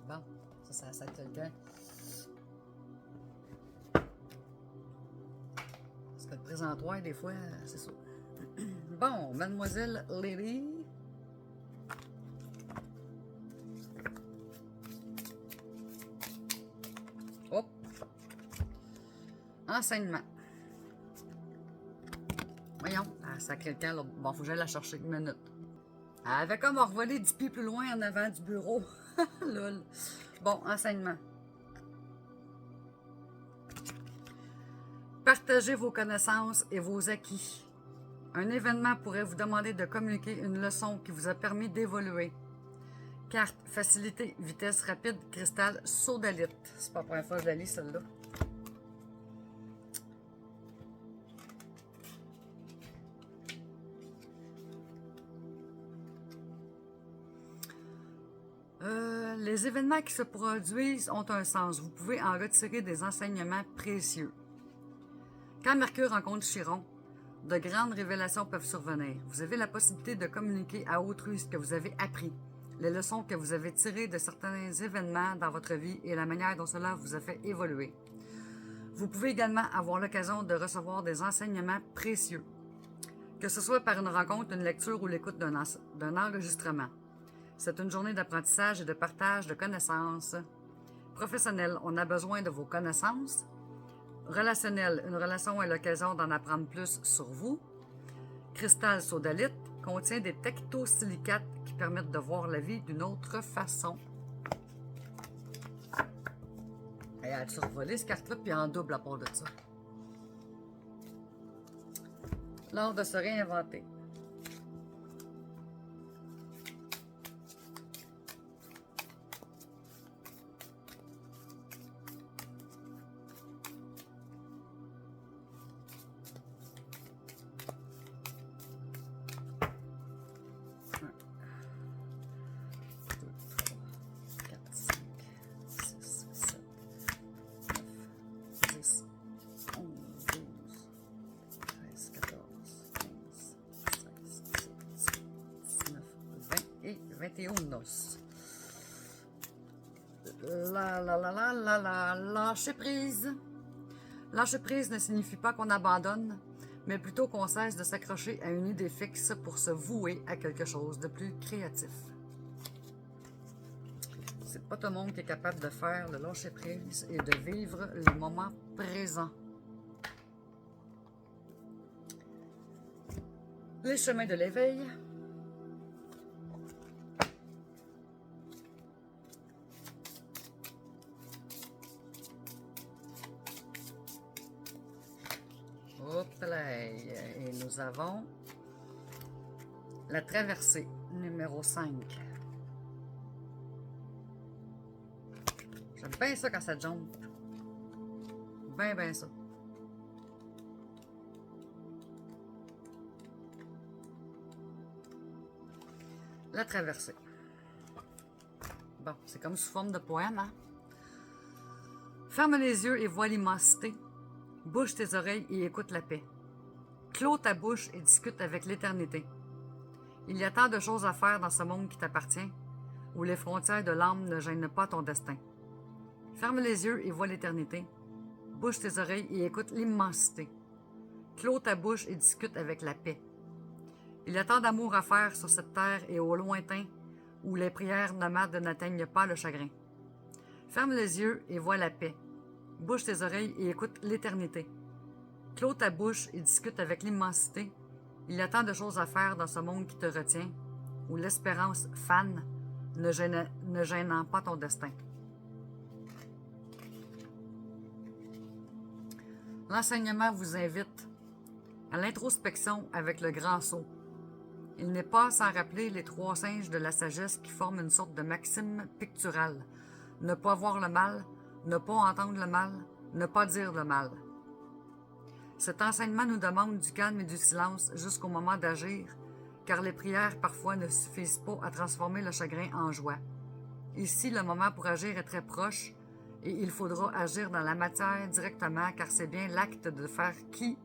Bon, ça quelqu'un. Parce que le présentoir, des fois, c'est ça. Bon, Mademoiselle Lady. Hop. Enseignement. Voyons, ça quelqu'un là. Bon, faut que j'aille la chercher une minute. Elle avait comme revolé 10 pieds plus loin en avant du bureau. Lol. Bon, enseignement. Partagez vos connaissances et vos acquis. Un événement pourrait vous demander de communiquer une leçon qui vous a permis d'évoluer. Carte, facilité, vitesse rapide, cristal, sodalite. C'est pas la première fois que je la lis, celle-là. Les événements qui se produisent ont un sens. Vous pouvez en retirer des enseignements précieux. Quand Mercure rencontre Chiron, de grandes révélations peuvent survenir. Vous avez la possibilité de communiquer à autrui ce que vous avez appris, les leçons que vous avez tirées de certains événements dans votre vie et la manière dont cela vous a fait évoluer. Vous pouvez également avoir l'occasion de recevoir des enseignements précieux, que ce soit par une rencontre, une lecture ou l'écoute d'un enregistrement. C'est une journée d'apprentissage et de partage de connaissances. Professionnel, on a besoin de vos connaissances. Relationnel, une relation est l'occasion d'en apprendre plus sur vous. Cristal sodalite contient des tectosilicates qui permettent de voir la vie d'une autre façon. Et elle a survolé cette carte-là, puis en double à part de ça. L'art de se réinventer. Lâcher prise. Lâcher prise ne signifie pas qu'on abandonne, mais plutôt qu'on cesse de s'accrocher à une idée fixe pour se vouer à quelque chose de plus créatif. C'est pas tout le monde qui est capable de faire le lâcher prise et de vivre le moment présent. Les chemins de l'éveil. Hop là, et nous avons la traversée numéro 5. J'aime bien ça quand ça jump. Ben ça. La traversée. Bon, c'est comme sous forme de poème, hein? Ferme les yeux et vois l'immensité. Bouge tes oreilles et écoute la paix. Clôt ta bouche et discute avec l'éternité. Il y a tant de choses à faire dans ce monde qui t'appartient, où les frontières de l'âme ne gênent pas ton destin. Ferme les yeux et vois l'éternité. Bouge tes oreilles et écoute l'immensité. Clôt ta bouche et discute avec la paix. Il y a tant d'amour à faire sur cette terre et au lointain, où les prières nomades n'atteignent pas le chagrin. Ferme les yeux et vois la paix. Bouge tes oreilles et écoute l'éternité. Clôt ta bouche et discute avec l'immensité. Il y a tant de choses à faire dans ce monde qui te retient, où l'espérance fane, ne gênant pas ton destin. L'enseignement vous invite à l'introspection avec le grand saut. Il n'est pas sans rappeler les 3 singes de la sagesse qui forment une sorte de maxime picturale. Ne pas voir le mal, ne pas entendre le mal, ne pas dire le mal. Cet enseignement nous demande du calme et du silence jusqu'au moment d'agir, car les prières parfois ne suffisent pas à transformer le chagrin en joie. Ici, le moment pour agir est très proche, et il faudra agir dans la matière directement, car c'est bien l'acte de faire qui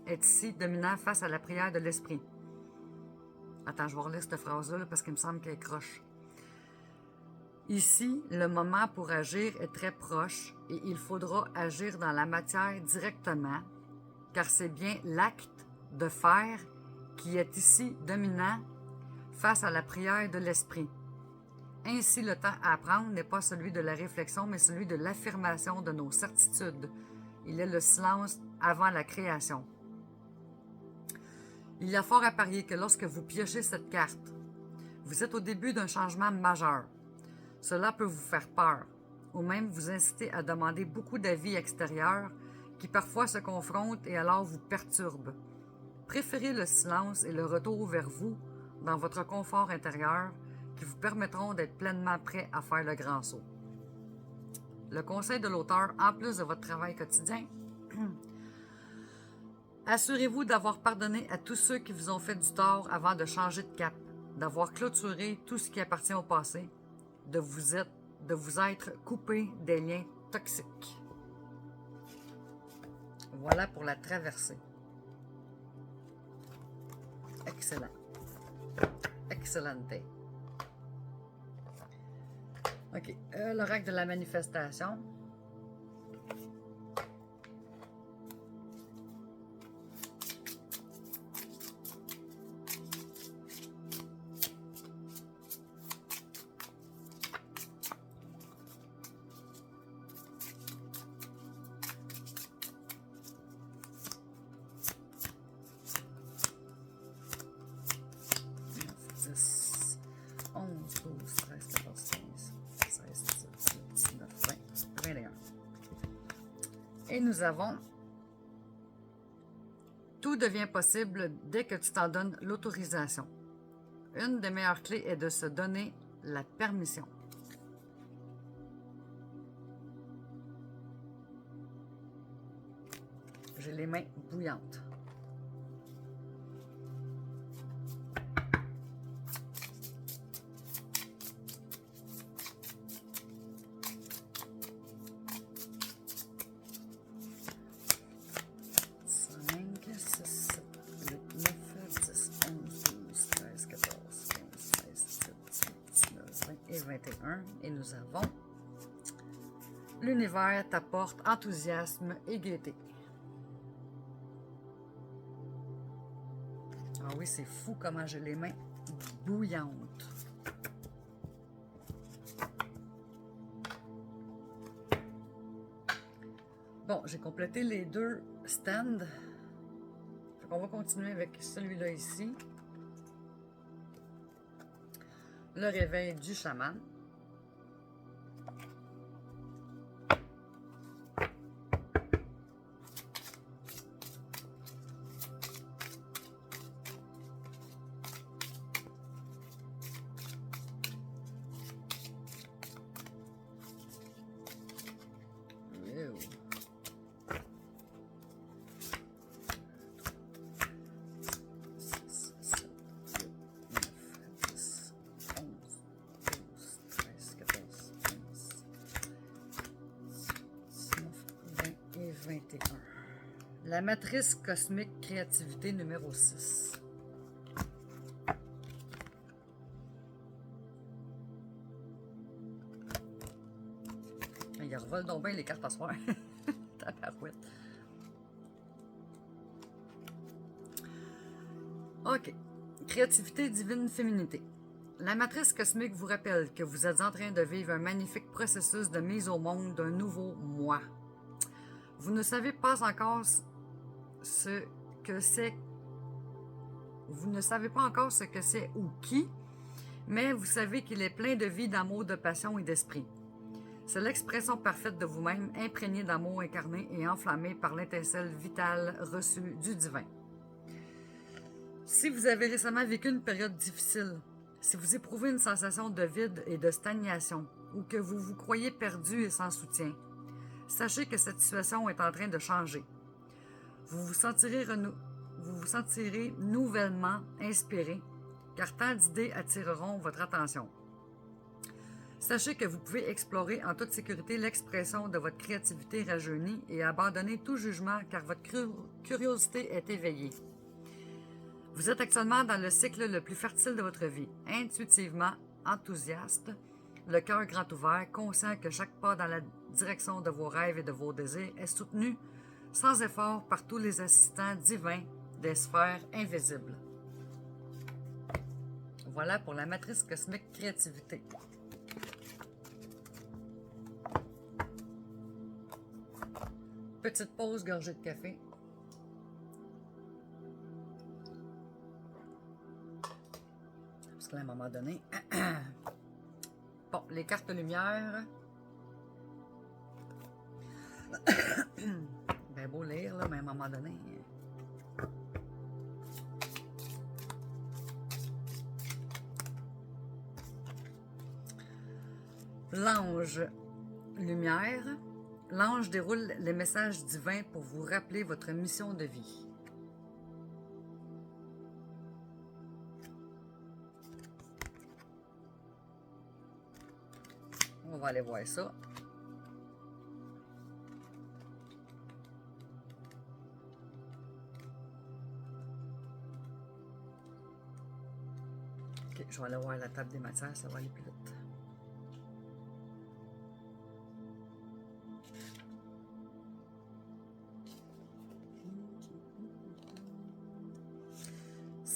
est ici dominant face à la prière de l'esprit. Attends, je vais relire cette phrase-là parce qu'il me semble qu'elle est croche. Ici, le moment pour agir est très proche et il faudra agir dans la matière directement, car c'est bien l'acte de faire qui est ici dominant face à la prière de l'esprit. Ainsi, le temps à prendre n'est pas celui de la réflexion, mais celui de l'affirmation de nos certitudes. Il est le silence avant la création. Il y a fort à parier que lorsque vous piochez cette carte, vous êtes au début d'un changement majeur. Cela peut vous faire peur, ou même vous inciter à demander beaucoup d'avis extérieurs qui parfois se confrontent et alors vous perturbent. Préférez le silence et le retour vers vous, dans votre confort intérieur, qui vous permettront d'être pleinement prêt à faire le grand saut. Le conseil de l'auteur, en plus de votre travail quotidien, assurez-vous d'avoir pardonné à tous ceux qui vous ont fait du tort avant de changer de cap, d'avoir clôturé tout ce qui appartient au passé, de vous être coupé des liens toxiques. Voilà pour la traversée. Excellent. Excellente. OK. L'oracle de la manifestation. Et nous avons « Tout devient possible dès que tu t'en donnes l'autorisation. Une des meilleures clés est de se donner la permission. » J'ai les mains bouillantes. Et nous avons l'univers t'apporte enthousiasme et gaieté. Ah oui, c'est fou comment j'ai les mains bouillantes. Bon, j'ai complété les 2 stands. On va continuer avec celui-là ici. Le réveil du chaman. La matrice cosmique créativité numéro 6. Il revole donc bien les cartes à soir. Tabarouette. OK. Créativité divine féminité. La matrice cosmique vous rappelle que vous êtes en train de vivre un magnifique processus de mise au monde d'un nouveau moi. Vous ne savez pas encore ce que c'est. Vous ne savez pas encore ce que c'est ou qui, mais vous savez qu'il est plein de vie, d'amour, de passion et d'esprit. C'est l'expression parfaite de vous-même, imprégnée d'amour incarné et enflammée par l'étincelle vitale reçue du divin. Si vous avez récemment vécu une période difficile, si vous éprouvez une sensation de vide et de stagnation, ou que vous vous croyez perdu et sans soutien, sachez que cette situation est en train de changer. Vous vous sentirez nouvellement inspiré, car tant d'idées attireront votre attention. Sachez que vous pouvez explorer en toute sécurité l'expression de votre créativité rajeunie et abandonner tout jugement, car votre curiosité est éveillée. Vous êtes actuellement dans le cycle le plus fertile de votre vie, intuitivement enthousiaste, le cœur grand ouvert, conscient que chaque pas dans la direction de vos rêves et de vos désirs est soutenu sans effort par tous les assistants divins des sphères invisibles. Voilà pour la matrice cosmique créativité. Petite pause, gorgée de café. Parce qu'à un moment donné... Bon, les cartes lumière. Ben beau lire, là, mais à un moment donné... L'ange lumière. L'ange déroule les messages divins pour vous rappeler votre mission de vie. On va aller voir ça. Ok, je vais aller voir la table des matières, ça va aller plus vite.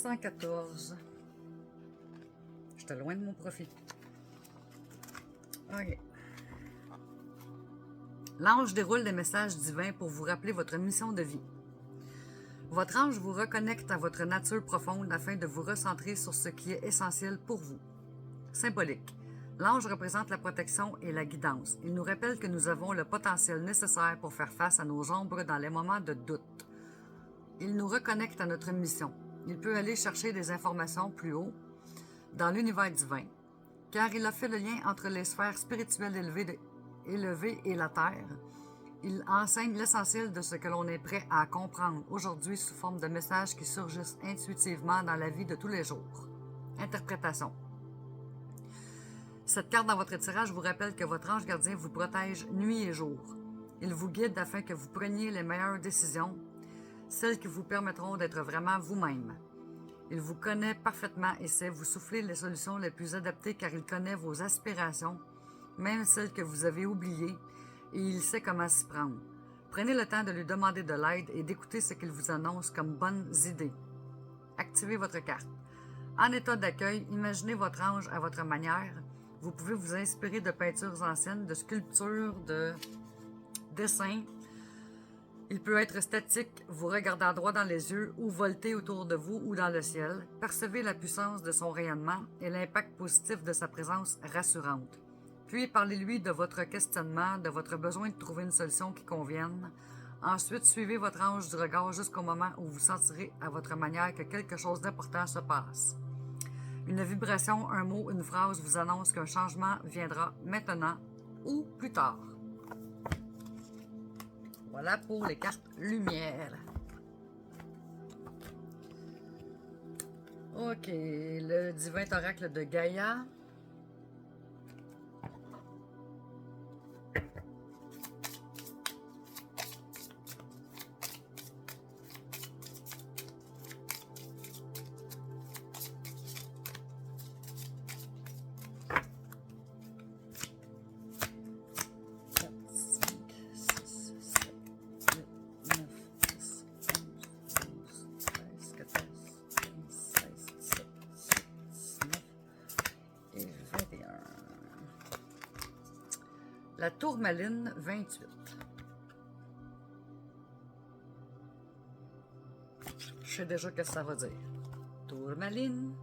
« 114. J'étais loin de mon profit. OK. L'ange déroule des messages divins pour vous rappeler votre mission de vie. Votre ange vous reconnecte à votre nature profonde afin de vous recentrer sur ce qui est essentiel pour vous. Symbolique. L'ange représente la protection et la guidance. Il nous rappelle que nous avons le potentiel nécessaire pour faire face à nos ombres dans les moments de doute. Il nous reconnecte à notre mission. Il peut aller chercher des informations plus haut dans l'univers divin, car il a fait le lien entre les sphères spirituelles élevées et la Terre. Il enseigne l'essentiel de ce que l'on est prêt à comprendre aujourd'hui sous forme de messages qui surgissent intuitivement dans la vie de tous les jours. Interprétation. Cette carte dans votre tirage vous rappelle que votre ange gardien vous protège nuit et jour. Il vous guide afin que vous preniez les meilleures décisions, celles qui vous permettront d'être vraiment vous-même. Il vous connaît parfaitement et sait vous souffler les solutions les plus adaptées car il connaît vos aspirations, même celles que vous avez oubliées, et il sait comment s'y prendre. Prenez le temps de lui demander de l'aide et d'écouter ce qu'il vous annonce comme bonnes idées. Activez votre carte. En état d'accueil, imaginez votre ange à votre manière. Vous pouvez vous inspirer de peintures anciennes, de sculptures, de dessins. Il peut être statique, vous regardant droit dans les yeux ou volter autour de vous ou dans le ciel. Percevez la puissance de son rayonnement et l'impact positif de sa présence rassurante. Puis parlez-lui de votre questionnement, de votre besoin de trouver une solution qui convienne. Ensuite, suivez votre ange du regard jusqu'au moment où vous sentirez à votre manière que quelque chose d'important se passe. Une vibration, un mot, une phrase vous annonce qu'un changement viendra maintenant ou plus tard. Voilà pour les cartes lumière. OK, le divin oracle de Gaïa. La tourmaline 28. Je sais déjà ce que ça va dire. Tourmaline.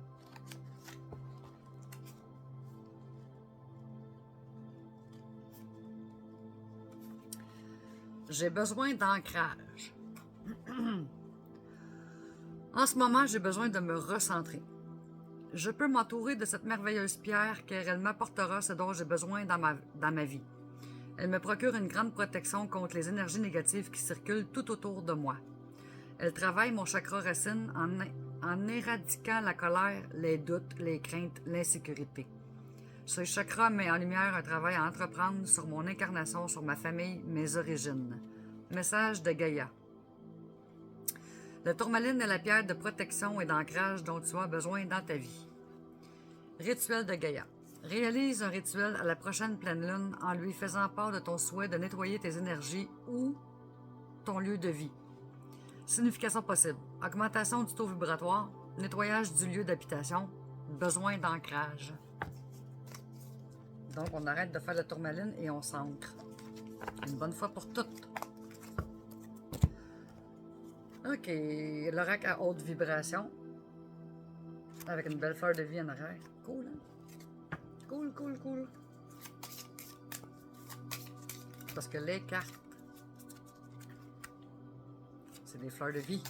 J'ai besoin d'ancrage. En ce moment, j'ai besoin de me recentrer. Je peux m'entourer de cette merveilleuse pierre car elle m'apportera ce dont j'ai besoin dans ma vie. Elle me procure une grande protection contre les énergies négatives qui circulent tout autour de moi. Elle travaille mon chakra racine en éradiquant la colère, les doutes, les craintes, l'insécurité. Ce chakra met en lumière un travail à entreprendre sur mon incarnation, sur ma famille, mes origines. Message de Gaïa. La tourmaline est la pierre de protection et d'ancrage dont tu as besoin dans ta vie. Rituel de Gaïa. Réalise un rituel à la prochaine pleine lune en lui faisant part de ton souhait de nettoyer tes énergies ou ton lieu de vie. Signification possible. Augmentation du taux vibratoire, nettoyage du lieu d'habitation, besoin d'ancrage. Donc, on arrête de faire la tourmaline et on s'ancre. Une bonne fois pour toutes. OK. L'oracle à haute vibration. Avec une belle fleur de vie en arrière. Cool, hein? Cool, cool, cool. Parce que les cartes, c'est des fleurs de vie.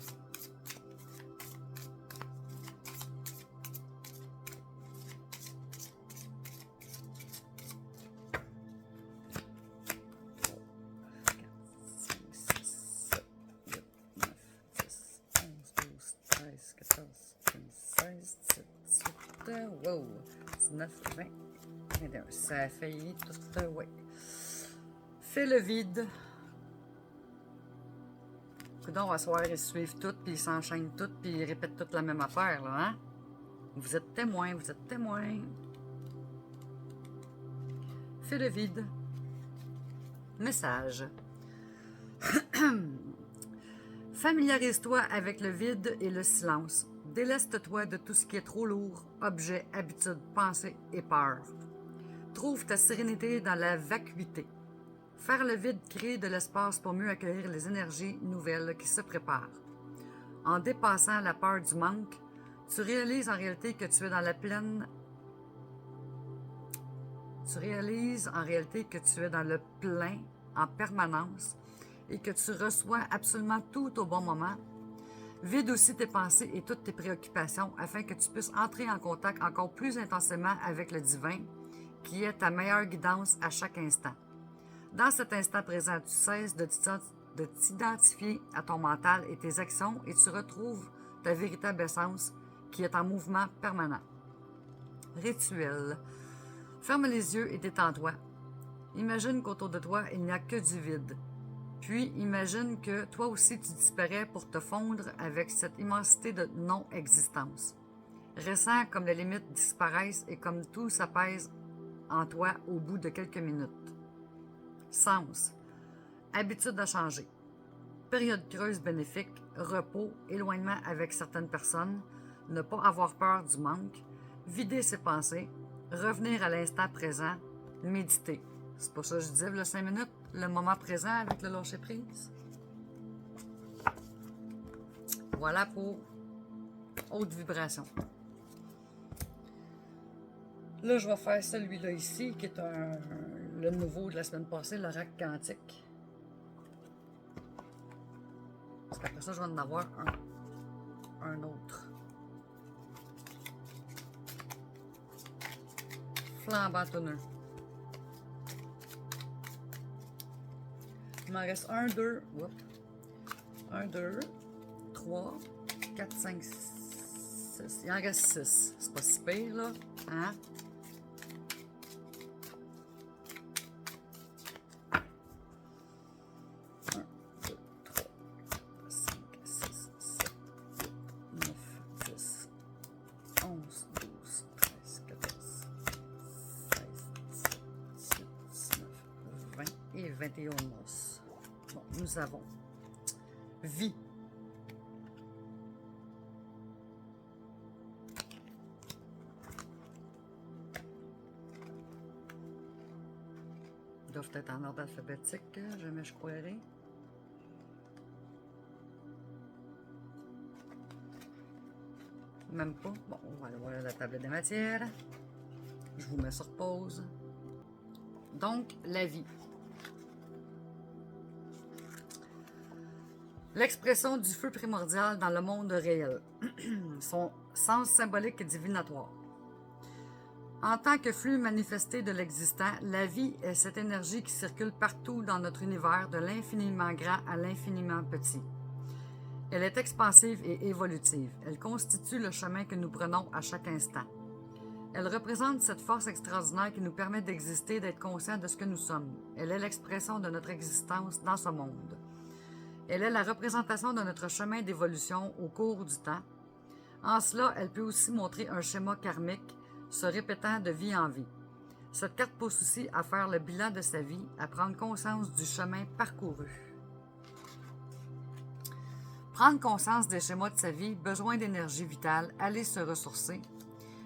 Wow! 19, 20, 21. Ça a failli tout. Oui. Fais le vide. Coudon, à soir, ils suivent toutes, puis ils s'enchaînent toutes, puis ils répètent toutes la même affaire, là, hein? Vous êtes témoins, vous êtes témoins. Fais le vide. Message. Familiarise-toi avec le vide et le silence. Déleste-toi de tout ce qui est trop lourd, objets, habitudes, pensées et peurs. Trouve ta sérénité dans la vacuité. Faire le vide crée de l'espace pour mieux accueillir les énergies nouvelles qui se préparent. En dépassant la peur du manque, tu réalises en réalité que tu es dans la pleine... Tu réalises en réalité que tu es dans le plein en permanence et que tu reçois absolument tout au bon moment. Vide aussi tes pensées et toutes tes préoccupations afin que tu puisses entrer en contact encore plus intensément avec le divin, qui est ta meilleure guidance à chaque instant. Dans cet instant présent, tu cesses de t'identifier à ton mental et tes actions et tu retrouves ta véritable essence qui est en mouvement permanent. Rituel. Ferme les yeux et détends-toi. Imagine qu'autour de toi, il n'y a que du vide. Puis, imagine que toi aussi, tu disparais pour te fondre avec cette immensité de non-existence. Ressens comme les limites disparaissent et comme tout s'apaise en toi au bout de quelques minutes. Sens. Habitude à changer. Période creuse bénéfique, repos, éloignement avec certaines personnes, ne pas avoir peur du manque, vider ses pensées, revenir à l'instant présent, méditer. C'est pas ça que je disais, le 5 minutes, le moment présent avec le lâcher-prise. Voilà pour haute vibration. Là, je vais faire celui-là ici, qui est le nouveau de la semaine passée, l'oracle quantique. Parce qu'après ça, je vais en avoir un autre. Flambant tonneux. Il m'en reste 1, 2, 3, 4, 5, 6. Il en reste 6. C'est pas si pire, là. Hein? Et 21 mars. Bon, nous avons vie. Ils doivent être en ordre alphabétique, jamais je croirais. Même pas. Bon, on va aller voir la table des matières. Je vous mets sur pause. Donc, la vie. L'expression du feu primordial dans le monde réel. Son sens symbolique et divinatoire. En tant que flux manifesté de l'existant, la vie est cette énergie qui circule partout dans notre univers, de l'infiniment grand à l'infiniment petit. Elle est expansive et évolutive. Elle constitue le chemin que nous prenons à chaque instant. Elle représente cette force extraordinaire qui nous permet d'exister, d'être conscients de ce que nous sommes. Elle est l'expression de notre existence dans ce monde. Elle est la représentation de notre chemin d'évolution au cours du temps. En cela, elle peut aussi montrer un schéma karmique se répétant de vie en vie. Cette carte pousse aussi à faire le bilan de sa vie, à prendre conscience du chemin parcouru. Prendre conscience des schémas de sa vie, besoin d'énergie vitale, aller se ressourcer,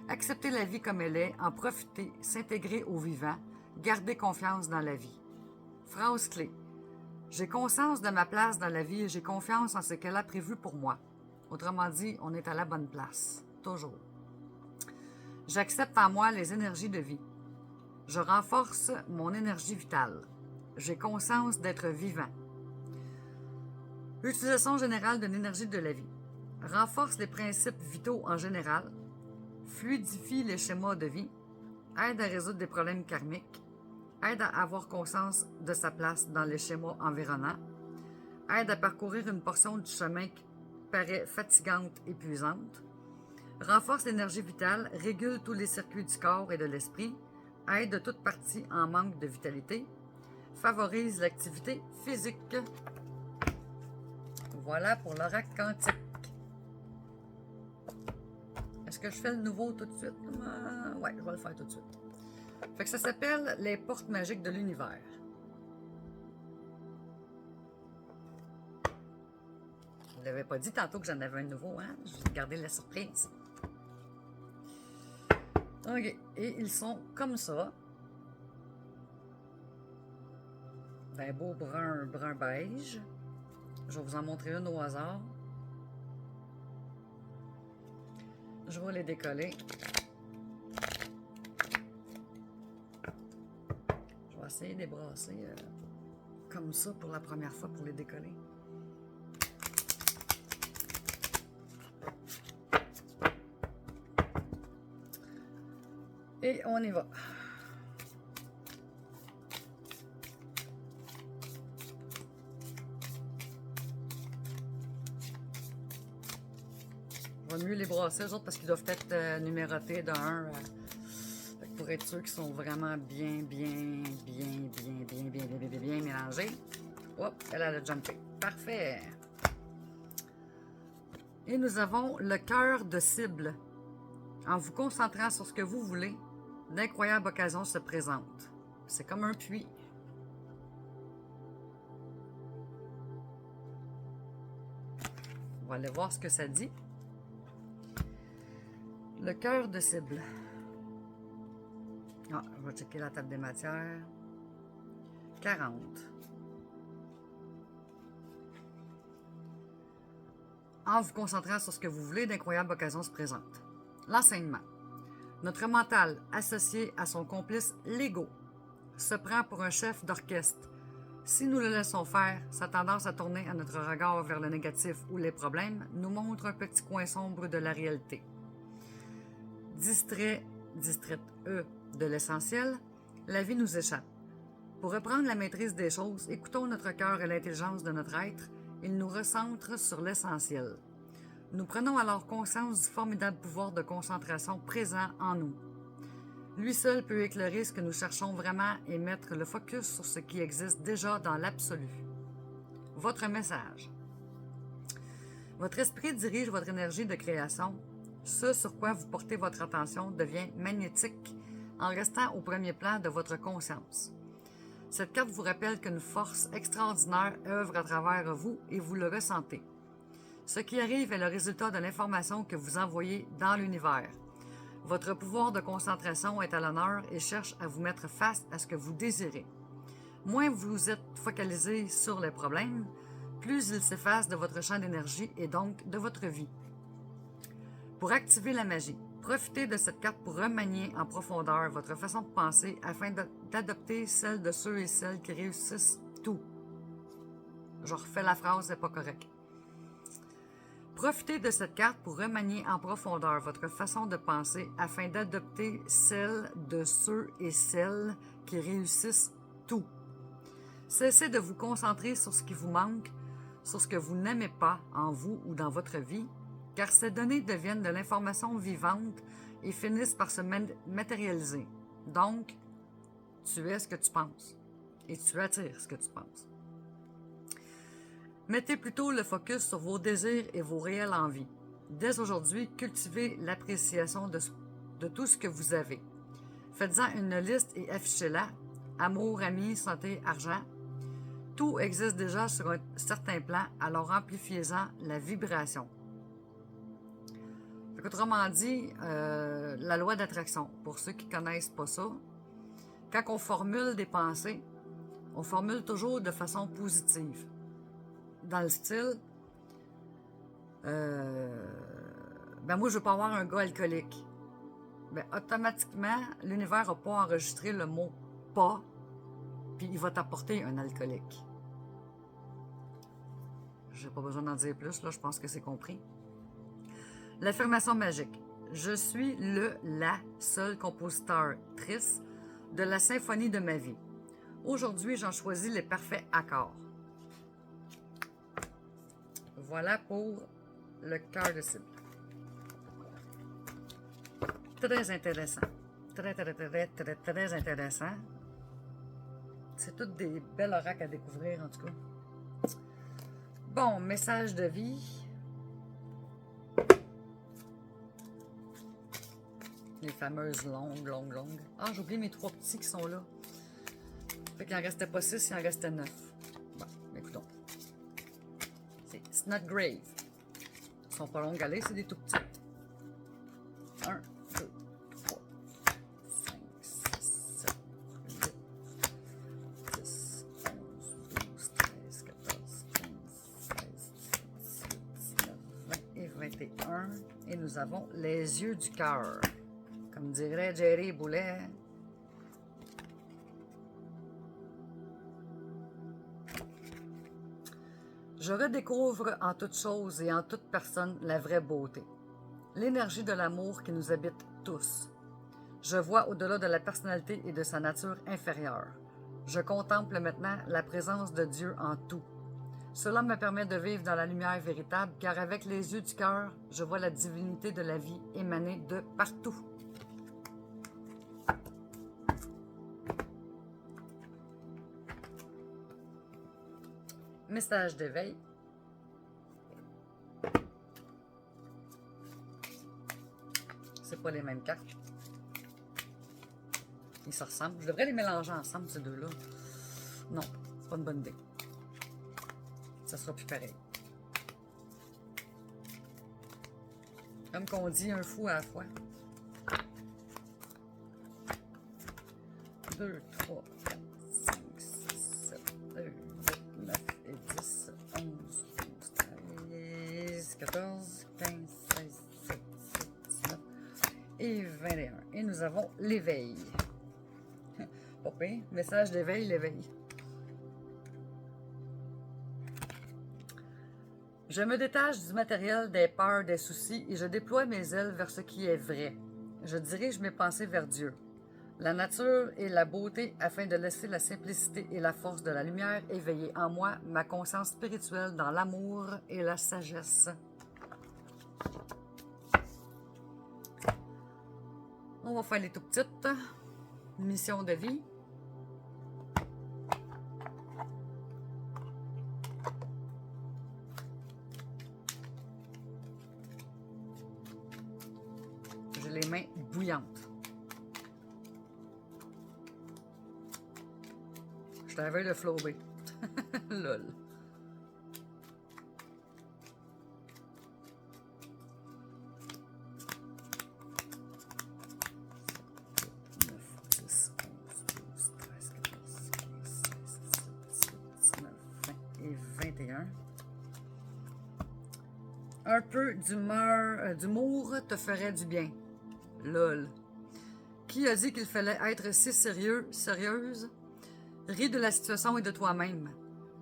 accepter la vie comme elle est, en profiter, s'intégrer au vivant, garder confiance dans la vie. Phrase clé. J'ai conscience de ma place dans la vie et j'ai confiance en ce qu'elle a prévu pour moi. Autrement dit, on est à la bonne place. Toujours. J'accepte en moi les énergies de vie. Je renforce mon énergie vitale. J'ai conscience d'être vivant. L'utilisation générale de l'énergie de la vie. Renforce les principes vitaux en général. Fluidifie les schémas de vie. Aide à résoudre des problèmes karmiques. Aide à avoir conscience de sa place dans les schémas environnants. Aide à parcourir une portion du chemin qui paraît fatigante, épuisante. Renforce l'énergie vitale, régule tous les circuits du corps et de l'esprit, aide de toute partie en manque de vitalité, favorise l'activité physique. Voilà pour l'oracle quantique. Est-ce que je fais le nouveau tout de suite? Ouais, je vais le faire tout de suite. Fait que ça s'appelle les portes magiques de l'univers. Je ne l'avais pas dit tantôt que j'en avais un nouveau, hein? Je vais garder la surprise. OK. Et ils sont comme ça. D'un beau brun beige. Je vais vous en montrer une au hasard. Je vais les décoller. Je vais essayer de les brasser comme ça pour la première fois pour les décoller. Et on y va. Je vais mieux les brasser, eux autres, parce qu'ils doivent être numérotés d'un. Pour être sûr qu'ils sont vraiment bien mélangés. Hop, elle a jumpé. Parfait. Et nous avons le cœur de cible. En vous concentrant sur ce que vous voulez, d'incroyables occasions se présentent. C'est comme un puits. On va aller voir ce que ça dit. Le cœur de cible. Ah, je vais checker la table des matières. 40. En vous concentrant sur ce que vous voulez, d'incroyables occasions se présentent. L'enseignement. Notre mental, associé à son complice, l'ego, se prend pour un chef d'orchestre. Si nous le laissons faire, sa tendance à tourner à notre regard vers le négatif ou les problèmes nous montre un petit coin sombre de la réalité. Distraite de l'essentiel, la vie nous échappe. Pour reprendre la maîtrise des choses, écoutons notre cœur et l'intelligence de notre être, il nous recentre sur l'essentiel. Nous prenons alors conscience du formidable pouvoir de concentration présent en nous. Lui seul peut éclairer ce que nous cherchons vraiment et mettre le focus sur ce qui existe déjà dans l'absolu. Votre message. Votre esprit dirige votre énergie de création. Ce sur quoi vous portez votre attention devient magnétique en restant au premier plan de votre conscience. Cette carte vous rappelle qu'une force extraordinaire œuvre à travers vous et vous le ressentez. Ce qui arrive est le résultat de l'information que vous envoyez dans l'univers. Votre pouvoir de concentration est à l'honneur et cherche à vous mettre face à ce que vous désirez. moins vous êtes focalisé sur les problèmes, plus ils s'effacent de votre champ d'énergie et donc de votre vie. Pour activer la magie, profitez de cette carte pour remanier en profondeur votre façon de penser afin d'adopter celle de ceux et celles qui réussissent tout. Je refais la phrase, c'est pas correct. Profitez de cette carte pour remanier en profondeur votre façon de penser afin d'adopter celle de ceux et celles qui réussissent tout. Cessez de vous concentrer sur ce qui vous manque, sur ce que vous n'aimez pas en vous ou dans votre vie, car ces données deviennent de l'information vivante et finissent par se matérialiser. Donc, tu es ce que tu penses et tu attires ce que tu penses. Mettez plutôt le focus sur vos désirs et vos réelles envies. Dès aujourd'hui, cultivez l'appréciation de tout ce que vous avez. Faites-en une liste et affichez-la. Amour, amis, santé, argent. Tout existe déjà sur un certain plan, alors amplifiez-en la vibration. Autrement dit, la loi d'attraction, pour ceux qui ne connaissent pas ça, quand on formule des pensées, on formule toujours de façon positive. Dans le style, moi je veux pas avoir un gars alcoolique. Automatiquement, l'univers n'a pas enregistré le mot pas, puis il va t'apporter un alcoolique. J'ai pas besoin d'en dire plus, là, je pense que c'est compris. L'affirmation magique. Je suis la seule compositrice de la symphonie de ma vie. Aujourd'hui, j'en choisis les parfaits accords. Voilà pour le cœur de cible. Très intéressant. Très intéressant. C'est toutes des belles oracles à découvrir, en tout cas. Bon, message de vie. Les fameuses longues. Ah, j'ai oublié mes 3 petits qui sont là. Fait qu'il en restait pas 6, il en restait 9. Bon, écoutons. C'est Snodgrave. Ils sont pas longues à lire, c'est des tout petits. 1, 2, 3, 5, 6, 7, 8, 10, 11, 12, 13, 14, 15, 16, 17, 18, 19, 20 et 21. Et nous avons les yeux du cœur. Comme dirait Jerry Boulet. Je redécouvre en toute chose et en toute personne la vraie beauté, l'énergie de l'amour qui nous habite tous. Je vois au-delà de la personnalité et de sa nature inférieure. Je contemple maintenant la présence de Dieu en tout. Cela me permet de vivre dans la lumière véritable, car avec les yeux du cœur, je vois la divinité de la vie émaner de partout. Message d'éveil. C'est pas les mêmes cartes. Ils se ressemblent. Je devrais les mélanger ensemble, ces deux-là. Non, c'est pas une bonne idée. Ça sera plus pareil. Comme qu'on dit, un fou à la fois. 2, 3, 4, 5, 6, 7, 8, 9 et 10, 11, 12, 13, 14, 15, 16, 17, 18, 19 et 21. Et nous avons l'éveil. Pas pire. Message d'éveil, l'éveil. Je me détache du matériel, des peurs, des soucis et je déploie mes ailes vers ce qui est vrai. Je dirige mes pensées vers Dieu, la nature et la beauté afin de laisser la simplicité et la force de la lumière éveiller en moi ma conscience spirituelle dans l'amour et la sagesse. On va faire les tout petites. Mission de vie. J'ai les mains bouillantes. Je t'avais le flobé. Lol. Un peu d'humour te ferait du bien. Lol. Qui a dit qu'il fallait être si sérieuse? Ris de la situation et de toi-même.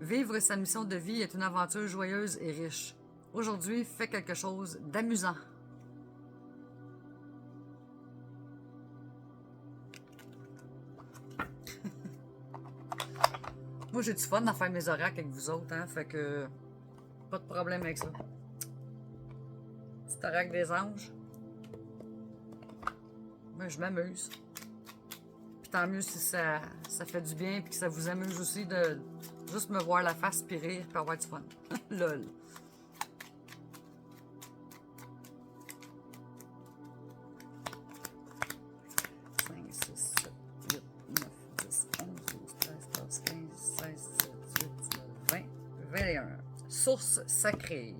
Vivre sa mission de vie est une aventure joyeuse et riche. Aujourd'hui, fais quelque chose d'amusant. Moi, j'ai du fun à faire mes oracles avec vous autres, hein, fait que pas de problème avec ça. Petit oracle des anges. Moi, je m'amuse. Puis tant mieux si ça fait du bien, puis que ça vous amuse aussi de juste me voir la face puis rire, puis avoir du fun. Lol. 5, 6, 7, 8, 9, 10, 11, 12, 13, 14, 15, 16, 17, 18, 19, 20, 21. Source sacrée.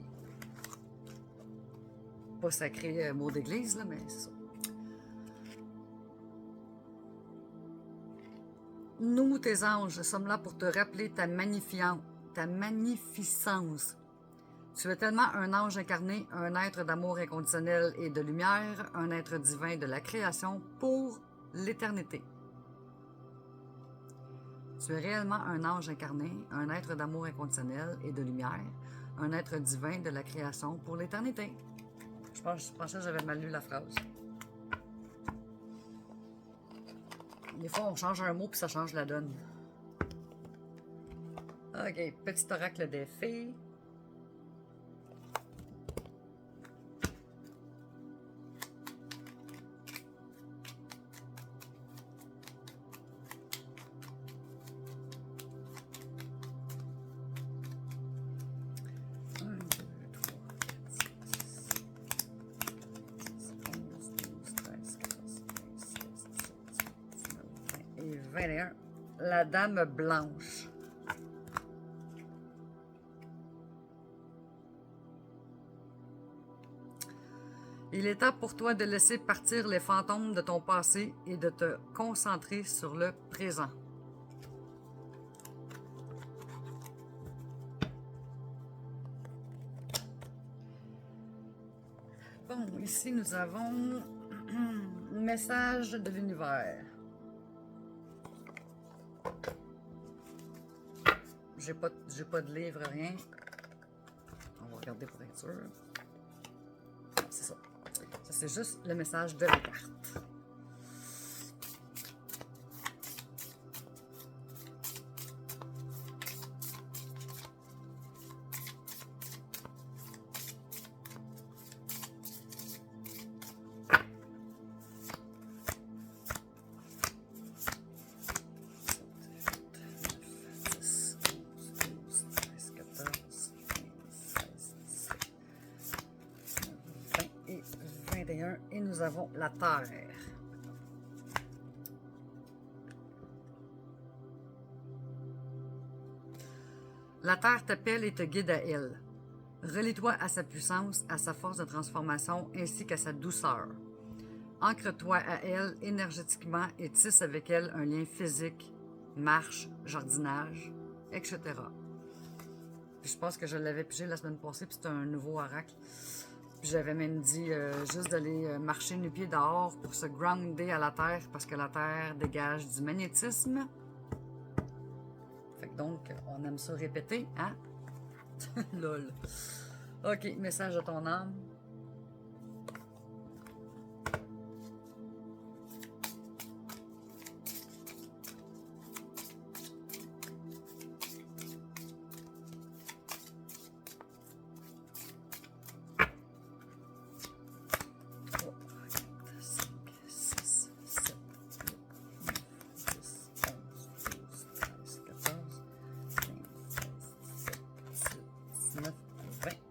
Pas sacré mot d'église, là, mais c'est ça. Nous, tes anges, sommes là pour te rappeler ta magnificence. Tu es tellement un ange incarné, un être d'amour inconditionnel et de lumière, un être divin de la création pour l'éternité. Tu es réellement un ange incarné, un être d'amour inconditionnel et de lumière, un être divin de la création pour l'éternité. Je pensais que j'avais mal lu la phrase. Des fois, on change un mot puis ça change la donne. Ok, petit oracle des filles. La dame blanche. Il est temps pour toi de laisser partir les fantômes de ton passé et de te concentrer sur le présent. Bon, ici nous avons un message de l'univers. J'ai pas de livre, rien. On va regarder pour être sûr. C'est ça. Ça, c'est juste le message de la carte. Et nous avons la Terre. La Terre t'appelle et te guide à elle. Relie-toi à sa puissance, à sa force de transformation ainsi qu'à sa douceur. Ancre-toi à elle énergétiquement et tisse avec elle un lien physique, marche, jardinage, etc. Puis je pense que je l'avais pigé la semaine passée, puis c'était un nouveau oracle. J'avais même dit juste d'aller marcher nu-pied dehors pour se grounder à la terre parce que la terre dégage du magnétisme. Fait que donc, on aime ça répéter, hein? Lol. Ok, message de ton âme.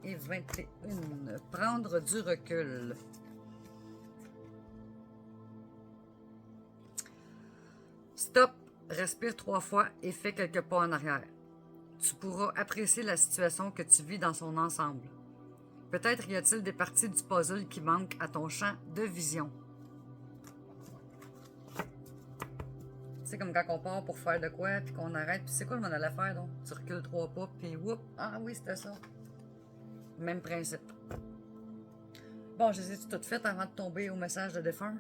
Et 21. Prendre du recul. Stop, respire 3 fois et fais quelques pas en arrière. Tu pourras apprécier la situation que tu vis dans son ensemble. Peut-être y a-t-il des parties du puzzle qui manquent à ton champ de vision. C'est comme quand on part pour faire de quoi, puis qu'on arrête, puis c'est quoi je m'en allais faire donc? Tu recules 3 pas, puis whoop, ah oui, c'était ça. Même principe. Bon, je les ai toutes faites avant de tomber au message de défunt.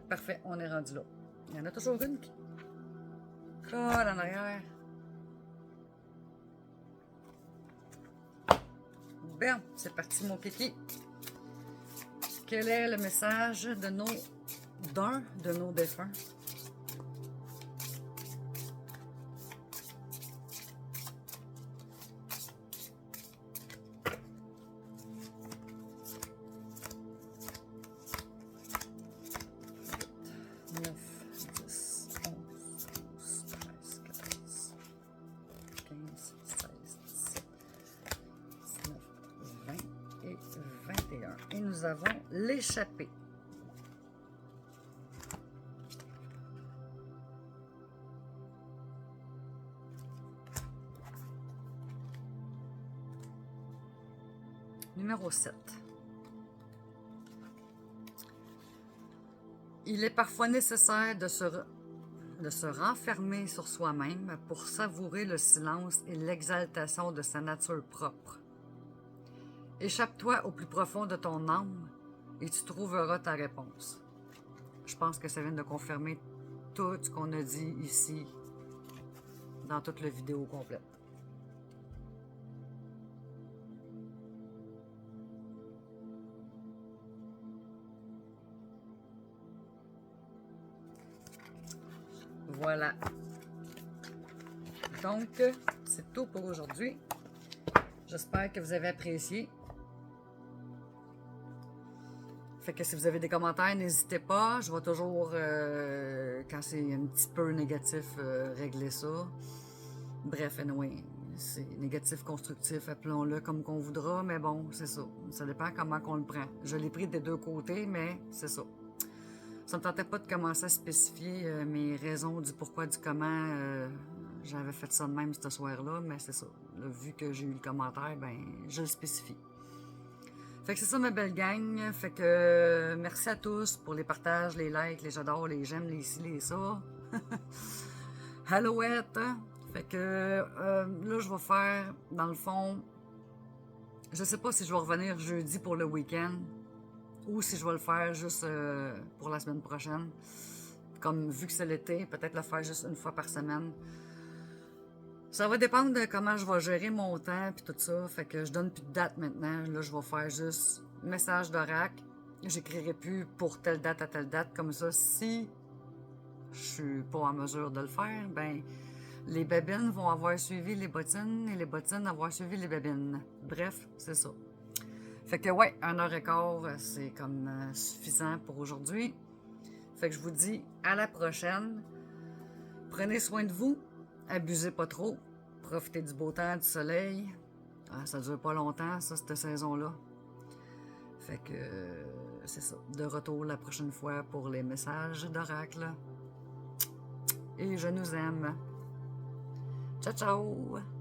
Parfait, on est rendu là. Il y en a toujours une qui colle en arrière. Bien, c'est parti mon kiki. Quel est le message de d'un de nos défunts? Et nous avons l'échappée. Numéro 7. Il est parfois nécessaire de se renfermer sur soi-même pour savourer le silence et l'exaltation de sa nature propre. Échappe-toi au plus profond de ton âme et tu trouveras ta réponse. Je pense que ça vient de confirmer tout ce qu'on a dit ici dans toute la vidéo complète. Voilà. Donc, c'est tout pour aujourd'hui. J'espère que vous avez apprécié. Fait que si vous avez des commentaires, n'hésitez pas. Je vais toujours, quand c'est un petit peu négatif, régler ça. Bref, anyway, c'est négatif, constructif, appelons-le comme qu'on voudra, mais bon, c'est ça. Ça dépend comment qu'on le prend. Je l'ai pris des deux côtés, mais c'est ça. Ça me tentait pas de commencer à spécifier mes raisons du pourquoi, du comment j'avais fait ça de même ce soir-là, mais c'est ça. Là, vu que j'ai eu le commentaire, ben, je le spécifie. Fait que c'est ça ma belle gang. Fait que merci à tous pour les partages, les likes, les j'adore, les j'aime, les ci, les ça. Hallouette. Fait que là, je vais faire, dans le fond, je sais pas si je vais revenir jeudi pour le week-end ou si je vais le faire juste pour la semaine prochaine. Comme vu que c'est l'été, peut-être le faire juste une fois par semaine. Ça va dépendre de comment je vais gérer mon temps et tout ça. Fait que je donne plus de date maintenant. Là, je vais faire juste message d'oracle. J'écrirai plus pour telle date à telle date. Comme ça, si je suis pas en mesure de le faire, ben les babines vont avoir suivi les bottines et les bottines avoir suivi les babines. Bref, c'est ça. Fait que ouais, 1h15, c'est comme suffisant pour aujourd'hui. Fait que je vous dis à la prochaine. Prenez soin de vous. Abusez pas trop. Profitez du beau temps, du soleil. Ah, ça dure pas longtemps, ça, cette saison-là. Fait que c'est ça. De retour la prochaine fois pour les messages d'oracle. Et je nous aime. Ciao, ciao!